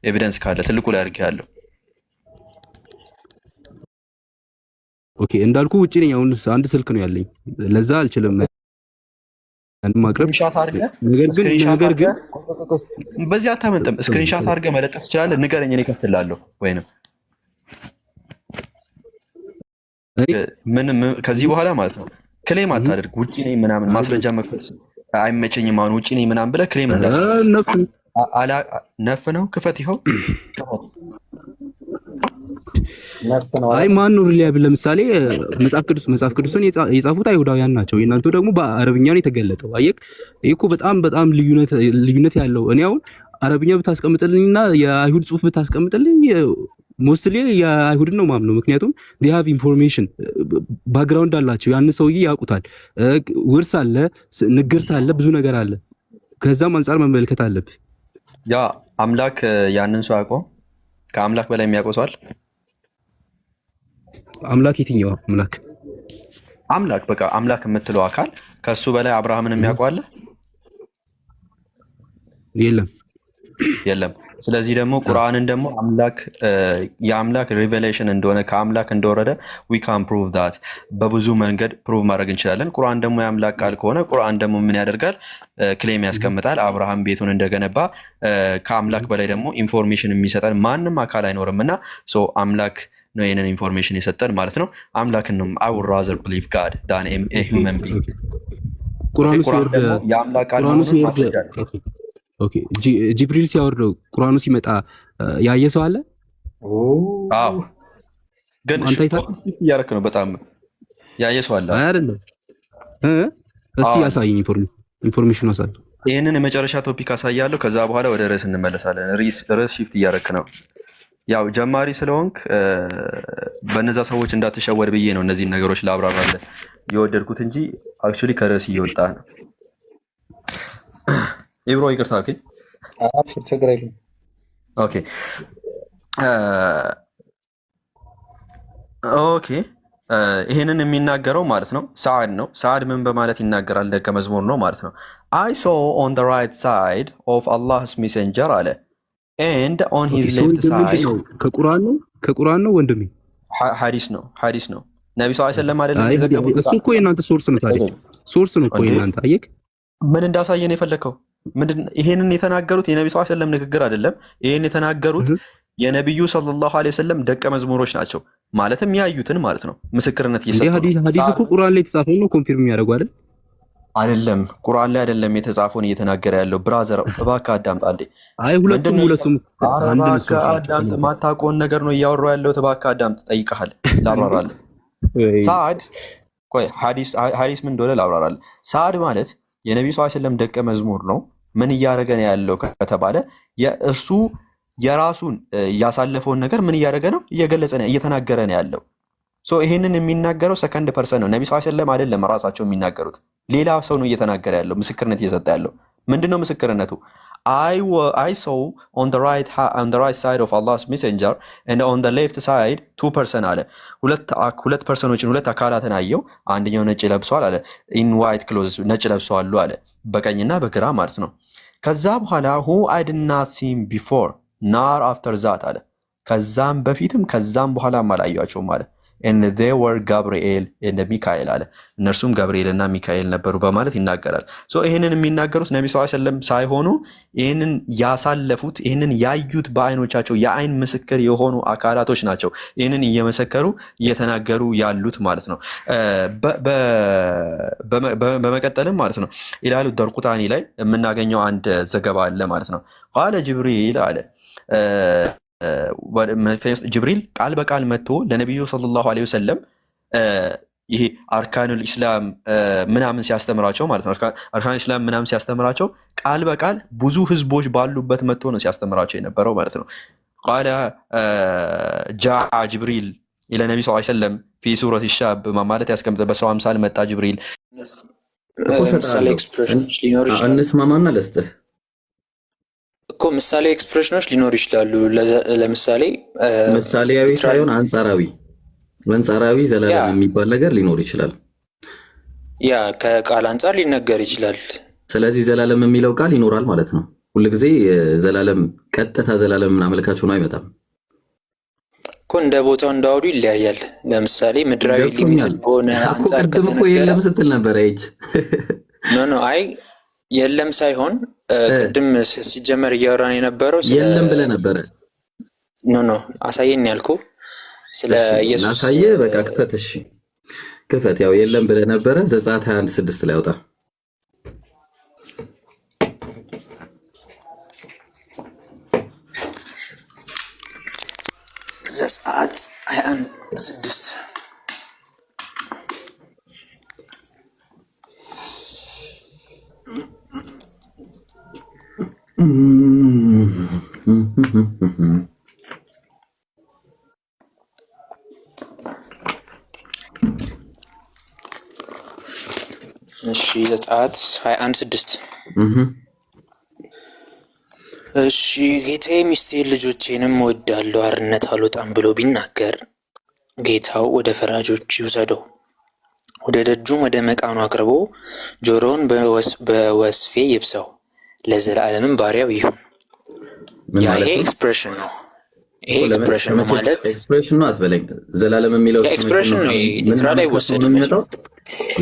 ኤቪደንስ ካለ ትልቁ ላይ አድርጌሃለሁ። ኦኬ እንዳልኩ ውጪ ነኝ። አሁን አንድ ስልክ ነው ያለኝ፣ ለዛ አልችልም ማቅረብ። ነገር ግን በዚህ አታመንጥም። ስክሪንሻት አድርገህ መለጠፍ ትችላለህ። ንገረኝ፣ እኔ ከፍትልሃለሁ። ወይንም ምንም ከዚህ በኋላ ማለት ነው ክሌም አታደርግ። ውጪ ነኝ ምናምን ማስረጃ መክፈት አይመቸኝም። አሁን ውጪ ነኝ ምናምን ብለህ ክሌም ነፍ ነው። ክፈት፣ ይኸው አይ ማን ነው ሪሊያብል? ለምሳሌ መጽሐፍ ቅዱስን የጻፉት አይሁዳውያን ናቸው። የእናንተ ደግሞ በአረብኛ ነው የተገለጠው። አየክ፣ ይሄ እኮ በጣም ልዩነት ያለው። እኔ አሁን አረብኛ ብታስቀምጥልኝና የአይሁድ ጽሑፍ ብታስቀምጥልኝ ሞስትሊ የአይሁድን ነው ማምነው። ምክንያቱም they have information ባክግራውንድ አላቸው። ያን ሰውዬ ያውቁታል። ውርስ አለ፣ ንግርት አለ፣ ብዙ ነገር አለ። ከዛም አንፃር መመልከት አለብህ። ያ አምላክ ያንን ሰው ያውቀው ከአምላክ በላይ የሚያውቀው ሰው አለ? አምላክ የትኛው አምላክ? በቃ አምላክ የምትለው አካል ከሱ በላይ አብርሃምን የሚያውቀው አለ? የለም። ስለዚህ ደግሞ ቁርአንን ደግሞ የአምላክ ሪቨሌሽን እንደሆነ ከአምላክ እንደወረደ we can prove that በብዙ መንገድ ፕሩቭ ማድረግ እንችላለን። ቁርአን ደግሞ የአምላክ ቃል ከሆነ ቁርአን ደግሞ ምን ያደርጋል? ክሌም ያስቀምጣል አብርሃም ቤቱን እንደገነባ። ከአምላክ በላይ ደግሞ ኢንፎርሜሽን የሚሰጠን ማንም አካል አይኖርምና አምላክ ነው ይሄንን ኢንፎርሜሽን የሰጠን ማለት ነው። አምላክን ነው I would rather believe God than a human being። ቁርአኑ ሲወርድ የአምላክ ቃል ነው። ኦኬ ጂብሪል ሲያወርደው ቁርአኑ ሲመጣ ያየ ሰው አለ? አዎ ግን እያደረክ ነው። በጣም ያየ ሰው አለ አይደለም? እስቲ ያሳየኝ ኢንፎርሜሽን አሳይ። ይሄንን የመጨረሻ ቶፒክ አሳያለሁ። ከዛ በኋላ ወደ ርዕስ እንመለሳለን። ርዕስ ሺፍት እያደረክ ነው። ያው ጀማሪ ስለሆንክ በነዛ ሰዎች እንዳትሸወድ ብዬ ነው እነዚህን ነገሮች ላብራራለህ የወደድኩት እንጂ አክቹሊ ከርዕስ እየወጣ ነው። ኢብሮ ይቅርታ። ኦኬ አፍሽር ችግር የለም። ኦኬ ይሄንን የሚናገረው ማለት ነው ሰዓድ ነው። ሰዓድ ምን በማለት ይናገራል? ደቀ መዝሙር ነው ማለት ነው። I saw on the right side of Allah's messenger አለ and on his left side። ከቁርአን ነው ወንድሜ? ሐዲስ ነው ነብዩ ሰለላሁ ዐለይሂ ወሰለም አይደለም? እሱ እኮ የእናንተ ሶርስ ነው። ታዲያ ሶርስ ነው እኮ የእናንተ። አየክ ምን እንዳሳየን የፈለከው ምንድን? ይሄንን የተናገሩት የነቢ ስ ሰለም ንግግር አይደለም። ይሄን የተናገሩት የነቢዩ ሰለላሁ ዐለይሂ ወሰለም ደቀ መዝሙሮች ናቸው። ማለትም ያዩትን ማለት ነው። ምስክርነት እየሰጡ ነው። ሐዲስ እኮ ቁርአን ላይ የተጻፈው ነው ኮንፊርም የሚያደርጉ አይደል? አይደለም ቁርአን ላይ አይደለም የተጻፈውን እየተናገረ ያለው። ብራዘር እባክህ አዳምጥ አንዴ። አይ ሁለቱም አንድ ነው። አዳምጥ። ማታውቀውን ነገር ነው እያወራሁ ያለሁት። እባክህ አዳምጥ። ጠይቀሃል፣ ላብራራለህ። ሳዕድ ቆይ፣ ሐዲስ ምን እንደሆነ ላብራራለህ። ሳዕድ ማለት የነቢዩ ሰለላሁ ዐለይሂ ወሰለም ደቀ መዝሙር ነው። ምን እያደረገ ነው ያለው ከተባለ የእርሱ የራሱን ያሳለፈውን ነገር ምን እያደረገ ነው? እየገለጸ ነው፣ እየተናገረ ነው ያለው። ይሄንን የሚናገረው ሰከንድ ፐርሰን ነው። ነቢ ሰለላሁ ዐለይሂ ወሰለም አይደለም ራሳቸው የሚናገሩት፣ ሌላ ሰው ነው እየተናገረ ያለው፣ ምስክርነት እየሰጠ ያለው። ምንድነው ምስክርነቱ? I saw on the right side of Allah's messenger and on the left side 2% አለ። ሁለት ፐርሰኖችን ሁለት አካላትን አየው። አንደኛው ነጭ ለብሷል አለ። in white clothes ነጭ ለብሰዋል አለ፣ በቀኝና በግራ ማለት ነው። ከዛ በኋላ who I did not see before nor after that አለ። ከዛም በፊትም ከዛም በኋላም አላየኋቸውም አለ። and they were Gabriel and ሚካኤል አለ። እነርሱም ገብርኤል እና ሚካኤል ነበሩ በማለት ይናገራል። ይሄንን የሚናገሩት ነቢ ሰለላሁ ዐለይሂ ወሰለም ሳይሆኑ ይሄንን ያሳለፉት ይሄንን ያዩት በአይኖቻቸው የአይን ምስክር የሆኑ አካላቶች ናቸው። ይሄንን እየመሰከሩ እየተናገሩ ያሉት ማለት ነው። በመቀጠልም ማለት ነው ኢላሉ ደርቁጣኒ ላይ የምናገኘው አንድ ዘገባ አለ ማለት ነው። ቃለ ጅብሪል አለ ጅብሪል ቃል በቃል መጥቶ ለነቢዩ ሰለላሁ ዐለይሂ ወሰለም ይሄ አርካኑል ኢስላም ምናምን ሲያስተምራቸው ማለት ነው። አርካኑል ኢስላም ምናምን ሲያስተምራቸው ቃል በቃል ብዙ ህዝቦች ባሉበት መጥቶ ነው ሲያስተምራቸው የነበረው ማለት ነው። ቃለ ጃአ ጅብሪል ኢለ ነቢ ሰለላሁ ዐለይሂ ወሰለም ፊ ሱረት ሻብ ማለት ያስቀምጠ በሰው አምሳል መጣ ጅብሪል። ምሳሌ ኤክስፕሬሽኖች ሊኖሩ ይችላሉ። እንስማማና ለስጥህ እኮ ምሳሌ ኤክስፕሬሽኖች ሊኖሩ ይችላሉ። ለምሳሌ ምሳሌያዊ ሳይሆን አንጻራዊ ዘላለም የሚባል ነገር ሊኖር ይችላል። ያ ከቃል አንጻር ሊነገር ይችላል። ስለዚህ ዘላለም የሚለው ቃል ይኖራል ማለት ነው። ሁልጊዜ ዘላለም ቀጥታ ዘላለም አመልካች ሆኖ አይመጣም እኮ እንደ ቦታው እንዳወዱ ይለያያል። ለምሳሌ ምድራዊ ሊሚትድ በሆነ አንጻር እኮ የለም ስትል ነበር። ኖ አይ የለም ሳይሆን ቅድም ሲጀመር እያወራን የነበረው የለም ብለህ ነበረ። ኖ አሳየን ያልኩ ስለ ኢየሱስ አሳየ። በቃ ክፈት። እሺ ክፈት። ያው የለም ብለህ ነበረ። ዘጸአት 21:6 ላይ አውጣ። ዘጸአት 21:6 እሺ ዘጸአት 21:6 እሺ ጌታዬ ሚስቴን ልጆቼንም እወዳለሁ አርነት አልወጣም ብሎ ቢናገር ጌታው ወደ ፈራጆች ይውሰደው፣ ወደ ደጁም ወደ መቃኑ አቅርቦ ጆሮውን በወስፌ ይብሰው፣ ለዘላለምም ባሪያው ይሁን። ይሄ ኤክስፕሬሽን ነው። ይሄ ኤክስፕሬሽን ነው ማለት ኤክስፕሬሽን ነው አትበለኝ። ዘላለም የሚለው ኤክስፕሬሽን ነው። ሊትራሊ አይወሰድም።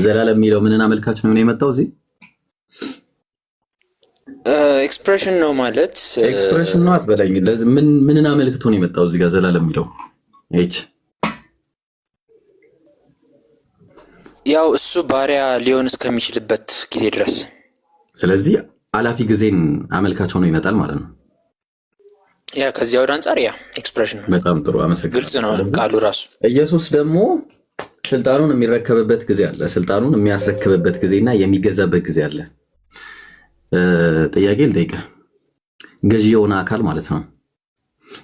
ዘላለም የሚለው ምንን አመልካች ነው የመጣው እዚህ? ኤክስፕሬሽን ነው ማለት ኤክስፕሬሽን ነው አትበለኝ። ለዚህ ምንን አመልክቶ ነው የመጣው እዚህ ጋር ዘላለም የሚለው? ያው እሱ ባሪያ ሊሆን እስከሚችልበት ጊዜ ድረስ። ስለዚህ አላፊ ጊዜን አመልካች ሆኖ ይመጣል ማለት ነው። ያ ከዚያ ወደ አንጻር ያ ኤክስፕሬሽን ነው። በጣም ጥሩ አመሰግናለሁ። ግልጽ ነው ቃሉ ራሱ። ኢየሱስ ደግሞ ስልጣኑን የሚረከብበት ጊዜ አለ፣ ስልጣኑን የሚያስረክብበት ጊዜና የሚገዛበት ጊዜ አለ። ጥያቄ ልጠይቅህ፣ ገዢ የሆነ አካል ማለት ነው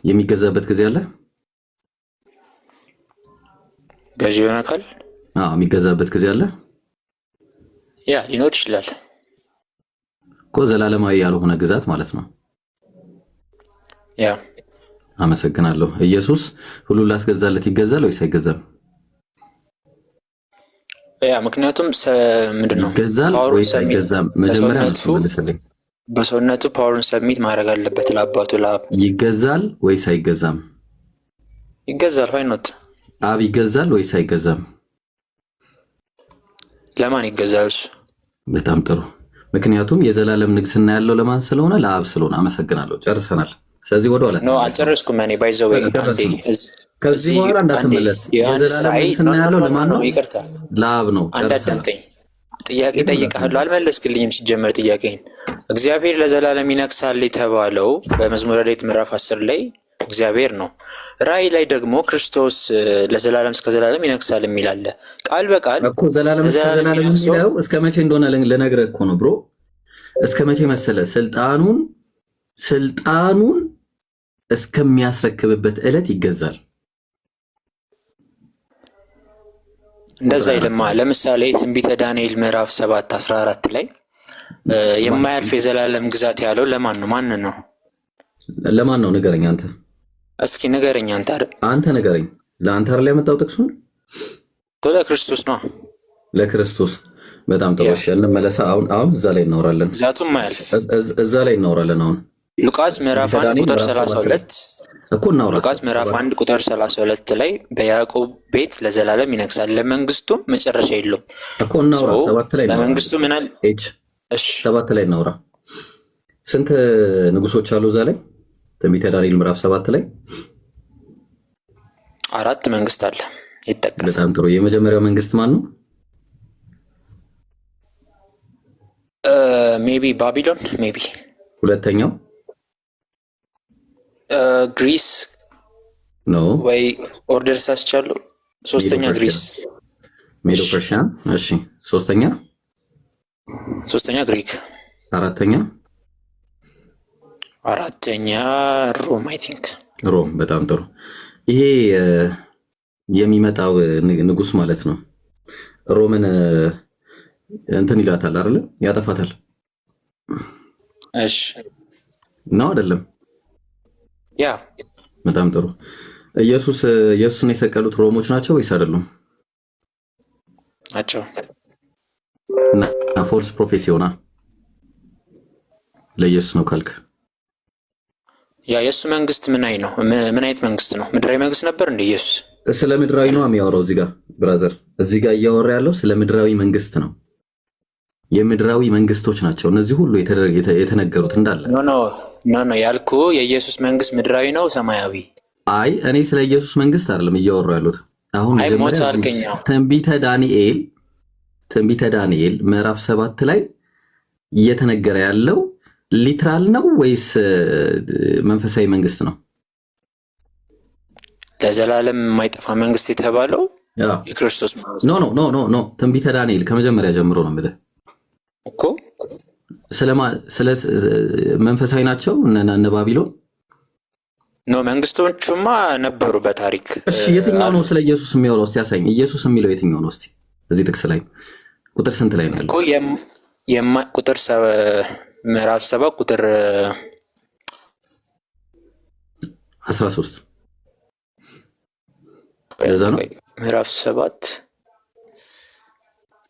የሚገዛበት ጊዜ አለ? ገዢ የሆነ አካል የሚገዛበት ጊዜ አለ? ያ ሊኖር ይችላል እኮ ዘላለማዊ ያልሆነ ግዛት ማለት ነው። ያ አመሰግናለሁ። ኢየሱስ ሁሉን ላስገዛለት ይገዛል ወይስ አይገዛም? ያ ምክንያቱም ምንድነው ይገዛል ወይስ አይገዛም? መጀመሪያ መልስልኝ። በሰውነቱ ፓወርን ሰብሚት ማድረግ አለበት ለአባቱ ለአብ። ይገዛል ወይስ አይገዛም? ይገዛል። ሆይ ኖት አብ ይገዛል ወይስ አይገዛም? ለማን ይገዛል እሱ? በጣም ጥሩ። ምክንያቱም የዘላለም ንግስና ያለው ለማን ስለሆነ? ለአብ ስለሆነ። አመሰግናለሁ። ጨርሰናል። ስለዚህ ወደ ኋላ አልጨረስኩም እኔ ባይዘው ከዚህ በኋላ እንዳትመለስ። የዘላለም ንግስና ያለው ለማን ነው? ይቅርታ ለአብ ነው። አንዳዳምጠኝ። ጥያቄ ጠይቀሃለሁ፣ አልመለስክልኝም። ሲጀመር ጥያቄን እግዚአብሔር ለዘላለም ይነግሳል የተባለው በመዝሙረ ዳዊት ምዕራፍ 10 ላይ እግዚአብሔር ነው። ራእይ ላይ ደግሞ ክርስቶስ ለዘላለም እስከ ዘላለም ይነግሳል የሚል አለ። ቃል በቃል እኮ ዘላለም እስከ ዘላለም የሚለው እስከ መቼ እንደሆነ ልነግርህ እኮ ነው ብሮ። እስከ መቼ መሰለ? ስልጣኑን እስከሚያስረክብበት ዕለት ይገዛል። እንደዛ ይልማ። ለምሳሌ ትንቢተ ዳንኤል ምዕራፍ 7:14 ላይ የማያልፍ የዘላለም ግዛት ያለው ለማን ነው? ማን ነው? ለማን ነው? ንገረኝ አንተ። እስኪ ንገረኝ አንተ። አንተ ንገረኝ። ለአንተ አይደል ያመጣው ጥቅሱን? ለክርስቶስ ነው። ለክርስቶስ። በጣም ጥሩ። እሺ እንመለሳ። አሁን እዛ ላይ እናወራለን። ግዛቱም ማያልፍ እዛ ላይ እናወራለን። አሁን ሉቃስ ምዕራፍ 1 ቁጥር 32 እኮ እናውራ። ሉቃስ ምዕራፍ 1 ቁጥር 32 ላይ በያዕቆብ ቤት ለዘላለም ይነግሳል፣ ለመንግስቱም መጨረሻ የለውም እኮ እናውራ። 7 ላይ ለመንግስቱ ምናል? እሺ 7 ላይ እናውራ። ስንት ንጉሶች አሉ እዛ ላይ? ትንቢተ ዳንኤል ምዕራፍ 7 ላይ 4 መንግስት አለ ይጠቀሳል። በጣም ጥሩ። የመጀመሪያው መንግስት ማን ነው? ሜቢ ባቢሎን። ሜቢ ሁለተኛው ግሪስ ነው ወይ ኦርደር ሳስቻለሁ። ሶስተኛ ግሪስ ሜዶ ፐርሺያ። እሺ ሶስተኛ ግሪክ። አራተኛ ሮም። አይ ቲንክ ሮም። በጣም ጥሩ። ይሄ የሚመጣው ንጉስ ማለት ነው ሮምን እንትን ይላታል አይደል? ያጠፋታል። እሺ ነው አይደለም? ያ በጣም ጥሩ። ኢየሱስን የሰቀሉት ሮሞች ናቸው ወይስ አይደሉም? ናቸው። እና ፎልስ ፕሮፌሲ ሆና ለኢየሱስ ነው ካልክ ያ የሱ መንግስት ምን አይነት መንግስት ነው? ምድራዊ መንግስት ነበር እንደ ኢየሱስ? ስለ ምድራዊ ነው የሚያወራው እዚህ ጋር ብራዘር። እዚህ ጋር እያወራ ያለው ስለ ምድራዊ መንግስት ነው። የምድራዊ መንግስቶች ናቸው እነዚህ ሁሉ የተነገሩት እንዳለ። ኖ ያልኩ የኢየሱስ መንግስት ምድራዊ ነው ሰማያዊ? አይ እኔ ስለ ኢየሱስ መንግስት አይደለም እያወራ ያሉት። አሁን መጀመሪያ ትንቢተ ዳንኤል ምዕራፍ 7 ላይ እየተነገረ ያለው ሊትራል ነው ወይስ መንፈሳዊ መንግስት ነው? ለዘላለም የማይጠፋ መንግስት የተባለው የክርስቶስ መንግስት። ኖ ትንቢተ ዳንኤል ከመጀመሪያ ጀምሮ ነው የምልህ እኮ። ስለ መንፈሳዊ ናቸው እነ ባቢሎን? ኖ መንግስቶቹማ ነበሩ በታሪክ። እሺ የትኛው ነው ስለ ኢየሱስ የሚያወራው? እስቲ ያሳይኝ። ኢየሱስ የሚለው የትኛው ነው? እስቲ እዚህ ጥቅስ ላይ ቁጥር ስንት ላይ ነው ያለው? ቁጥር ምዕራፍ 7 ቁጥር 13 ለዛ ነው። ምዕራፍ 7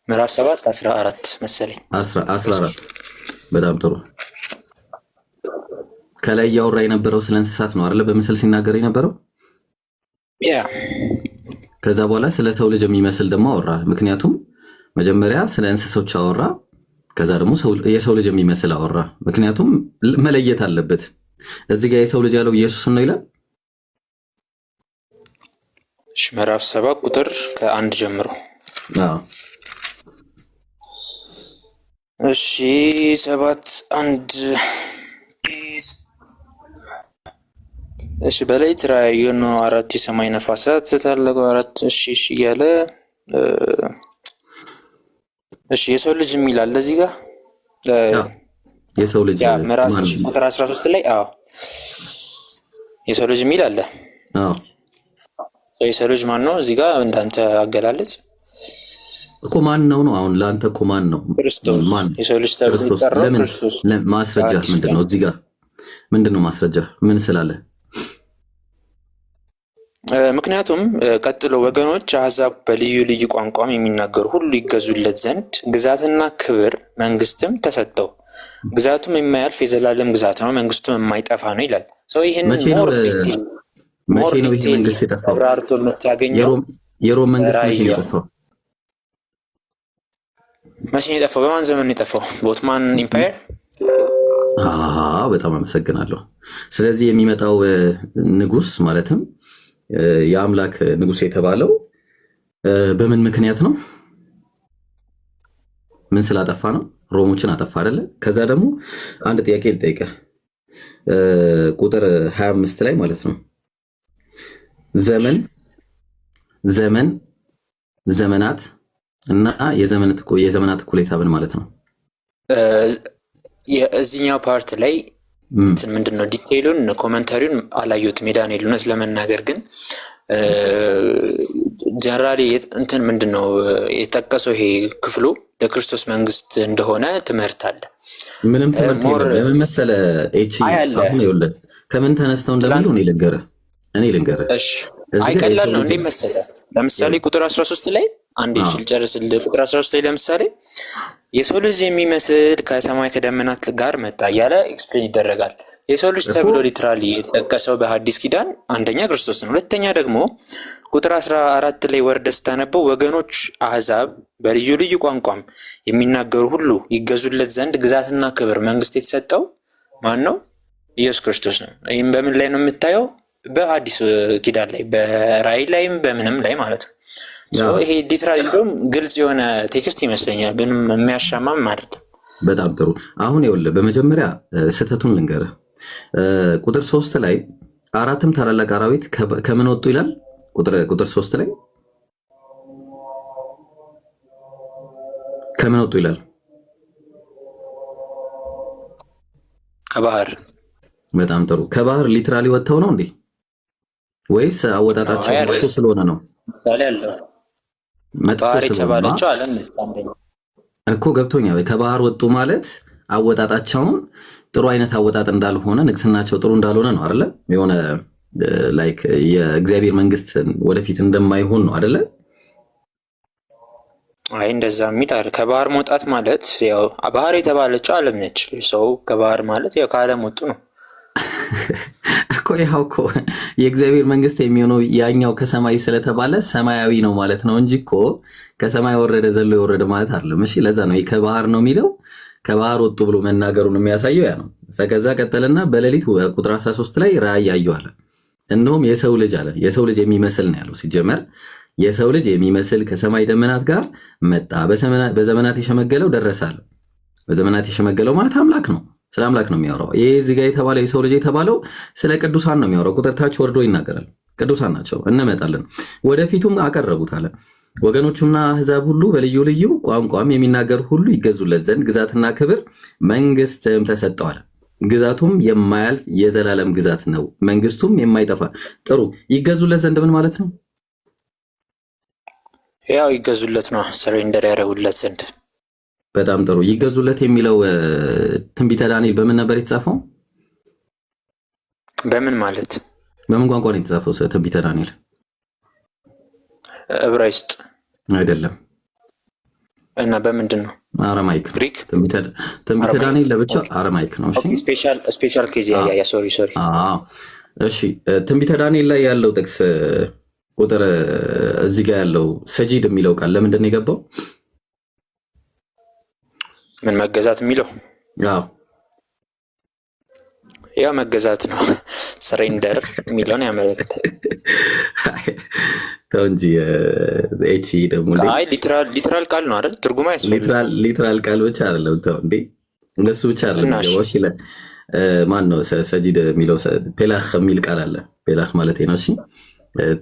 14 መሰለኝ። 14 በጣም ጥሩ። ከላይ እያወራ የነበረው ስለ እንስሳት ነው አይደለ? በምስል ሲናገር የነበረው ያ። ከዛ በኋላ ስለ ሰው ልጅ የሚመስል ደግሞ አወራ። ምክንያቱም መጀመሪያ ስለ እንስሶች አወራ፣ ከዛ ደግሞ የሰው ልጅ የሚመስል አወራ። ምክንያቱም መለየት አለበት። እዚህ ጋር የሰው ልጅ ያለው ኢየሱስን ነው ይላል። ምዕራፍ 7 ቁጥር ከ1 ጀምሮ። እሺ 7:1 እሺ በሌሊት ራእይ ነው 4 የሰማይ ነፋሳት ታላቁ 4 እሺ እያለ እሺ የሰው ልጅ የሚል አለ እዚህ ጋር የሰው ልጅ ምዕራፍ ቁጥር 13 ላይ የሰው ልጅ የሚል አለ። የሰው ልጅ ማን ነው እዚህ ጋር እንዳንተ አገላለጽ እኮ ማን ነው? አሁን ለአንተ እኮ ማን ነው? ክርስቶስ። የሰው ልጅ ተብሎ የሚጠራው ክርስቶስ። ማስረጃ ምንድነው? እዚህ ጋር ምንድነው ማስረጃ? ምን ስላለ? ምክንያቱም ቀጥሎ ወገኖች አሕዛብ በልዩ ልዩ ቋንቋም የሚናገሩ ሁሉ ይገዙለት ዘንድ ግዛትና ክብር መንግስትም ተሰጠው። ግዛቱም የማያልፍ የዘላለም ግዛት ነው፣ መንግስቱም የማይጠፋ ነው ይላል። ሰው ይህን ሞር ዲቴል አብራርቶ የምታገኘው የሮም መንግስት መቼ ነው የጠፋው? መቼ ነው የጠፋው? በማን ዘመን ነው የጠፋው? በኦቶማን ኢምፓየር። በጣም አመሰግናለሁ። ስለዚህ የሚመጣው ንጉስ ማለትም የአምላክ ንጉስ የተባለው በምን ምክንያት ነው? ምን ስላጠፋ ነው? ሮሞችን አጠፋ አይደለ? ከዛ ደግሞ አንድ ጥያቄ ልጠይቅህ። ቁጥር 25 ላይ ማለት ነው ዘመናት እና የዘመናት እኩሌታ ምን ማለት ነው? የዚህኛው ፓርት ላይ እንትን ምንድነው ዲቴይሉን ኮመንታሪውን አላየሁትም ዳንኤል። እውነት ለመናገር ግን ጀነራሊ እንትን ምንድነው የጠቀሰው ይሄ ክፍሉ ለክርስቶስ መንግስት እንደሆነ ትምህርት አለ። ምንም ትምህርት የለም መሰለህ። አሁን ይኸውልህ ከምን ተነስተው እንደሚሉ እኔ ልንገርህ። እሺ አይቀላል ነው እንዴ መሰለህ። ለምሳሌ ቁጥር 13 ላይ አንዴ ልጨርስልህ። ቁጥር 13 ላይ ለምሳሌ የሰው ልጅ የሚመስል ከሰማይ ከደመናት ጋር መጣ እያለ ኤክስፕሌን ይደረጋል። የሰው ልጅ ተብሎ ሊትራሊ የተጠቀሰው በሐዲስ ኪዳን አንደኛ ክርስቶስ ነው። ሁለተኛ ደግሞ ቁጥር 14 ላይ ወርደህ ስታነበው ወገኖች አህዛብ በልዩ ልዩ ቋንቋም የሚናገሩ ሁሉ ይገዙለት ዘንድ ግዛትና ክብር መንግስት የተሰጠው ማን ነው? ኢየሱስ ክርስቶስ ነው። ይህም በምን ላይ ነው የምታየው? በሐዲስ ኪዳን ላይ በራእይ ላይም በምንም ላይ ማለት ነው። ይሄ ሊትራሊ እንደውም ግልጽ የሆነ ቴክስት ይመስለኛል። ምንም የሚያሻማም አይደለም። በጣም ጥሩ። አሁን ይኸውልህ በመጀመሪያ ስህተቱን ልንገርህ። ቁጥር 3 ላይ አራትም ታላላቅ አራዊት ከምን ወጡ ይላል። ቁጥር 3 ላይ ከምን ወጡ ይላል? ከባህር። በጣም ጥሩ። ከባህር ሊትራሊ ወጥተው ነው እንዴ ወይስ አወጣጣቸው መጥፎ ስለሆነ ነው? ምሳሌ አለ ባህር የተባለችው ዓለም እኮ ገብቶኛል። ከባህር ወጡ ማለት አወጣጣቸውን ጥሩ አይነት አወጣጥ እንዳልሆነ ንግስናቸው ጥሩ እንዳልሆነ ነው አይደለ? የሆነ ላይክ የእግዚአብሔር መንግስት ወደፊት እንደማይሆን ነው አይደለ? አይ እንደዛ የሚል አይደል። ከባህር መውጣት ማለት ያው ባህር የተባለችው ዓለም ነች። ሰው ከባህር ማለት ያው ከዓለም ወጡ ነው እኮ። ያው እኮ የእግዚአብሔር መንግስት የሚሆነው ያኛው ከሰማይ ስለተባለ ሰማያዊ ነው ማለት ነው እንጂ እኮ ከሰማይ ወረደ ዘሎ የወረደ ማለት አይደለም። እሺ ለዛ ነው ከባህር ነው የሚለው። ከባህር ወጡ ብሎ መናገሩን የሚያሳየው ያ ነው። ከዛ ቀጠልና በሌሊት ቁጥር 13 ላይ ራእይ አየሁ አለ። እንደውም የሰው ልጅ አለ። የሰው ልጅ የሚመስል ነው ያለው። ሲጀመር የሰው ልጅ የሚመስል ከሰማይ ደመናት ጋር መጣ፣ በዘመናት የሸመገለው ደረሰ አለ። በዘመናት የሸመገለው ማለት አምላክ ነው። ስለ አምላክ ነው የሚያወራው። ይሄ እዚህ ጋር የተባለው የሰው ልጅ የተባለው ስለ ቅዱሳን ነው የሚያወራው። ቁጥር ታች ወርዶ ይናገራል። ቅዱሳን ናቸው፣ እንመጣለን። ወደፊቱም አቀረቡት አለ። ወገኖቹና አሕዛብ ሁሉ በልዩ ልዩ ቋንቋም የሚናገር ሁሉ ይገዙለት ዘንድ ግዛትና ክብር መንግስትም ተሰጠዋል። ግዛቱም የማያልፍ የዘላለም ግዛት ነው፣ መንግስቱም የማይጠፋ። ጥሩ። ይገዙለት ዘንድ ምን ማለት ነው? ያው ይገዙለት ነው፣ ሰሬንደር ያደረጉለት ዘንድ። በጣም ጥሩ። ይገዙለት የሚለው ትንቢተ ዳንኤል በምን ነበር የተጻፈው? በምን ማለት በምን ቋንቋ ነው የተጻፈው ትንቢተ ዳንኤል? ዕብራይስጥ አይደለም። እና በምንድን ነው? አረማይክ። ግሪክ። ትንቢተ ዳንኤል ለብቻ አረማይክ ነው። እሺ ስፔሻል ኬዝ ያ ሶሪ። እሺ ትንቢተ ዳንኤል ላይ ያለው ጥቅስ ቁጥር እዚህ ጋር ያለው ሰጂድ የሚለው ቃል ለምንድን ነው የገባው? ምን መገዛት የሚለው? አዎ ያ መገዛት ነው። ሰሬንደር የሚለውን ያመለክታል። ተው እንጂ እቺ ደግሞ ሊትራል ቃል ነው አይደል? ትርጉም አይደለም። ሊትራል ቃል ብቻ አይደለም። ተው እንዴ እነሱ ብቻ አይደለም። ወሽ ይላል ማን ነው ሰጂድ የሚለው? ፔላህ የሚል ቃል አለ። ፔላህ ማለት ነው። እሺ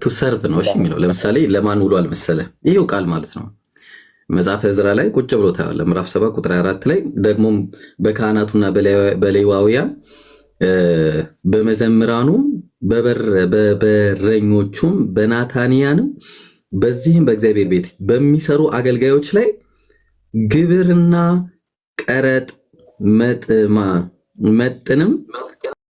ቱ ሰርቭ ነው። እሺ የሚለው ለምሳሌ ለማን ውሏል መሰለህ? ይሄው ቃል ማለት ነው። መጽሐፈ ዕዝራ ላይ ቁጭ ብሎ ታያለህ። ምዕራፍ 7 ቁጥር 4 ላይ ደግሞም በካህናቱና በሌዋውያን በመዘምራኑም በበረኞቹም በናታንያንም በዚህም በእግዚአብሔር ቤት በሚሰሩ አገልጋዮች ላይ ግብርና ቀረጥ መጥንም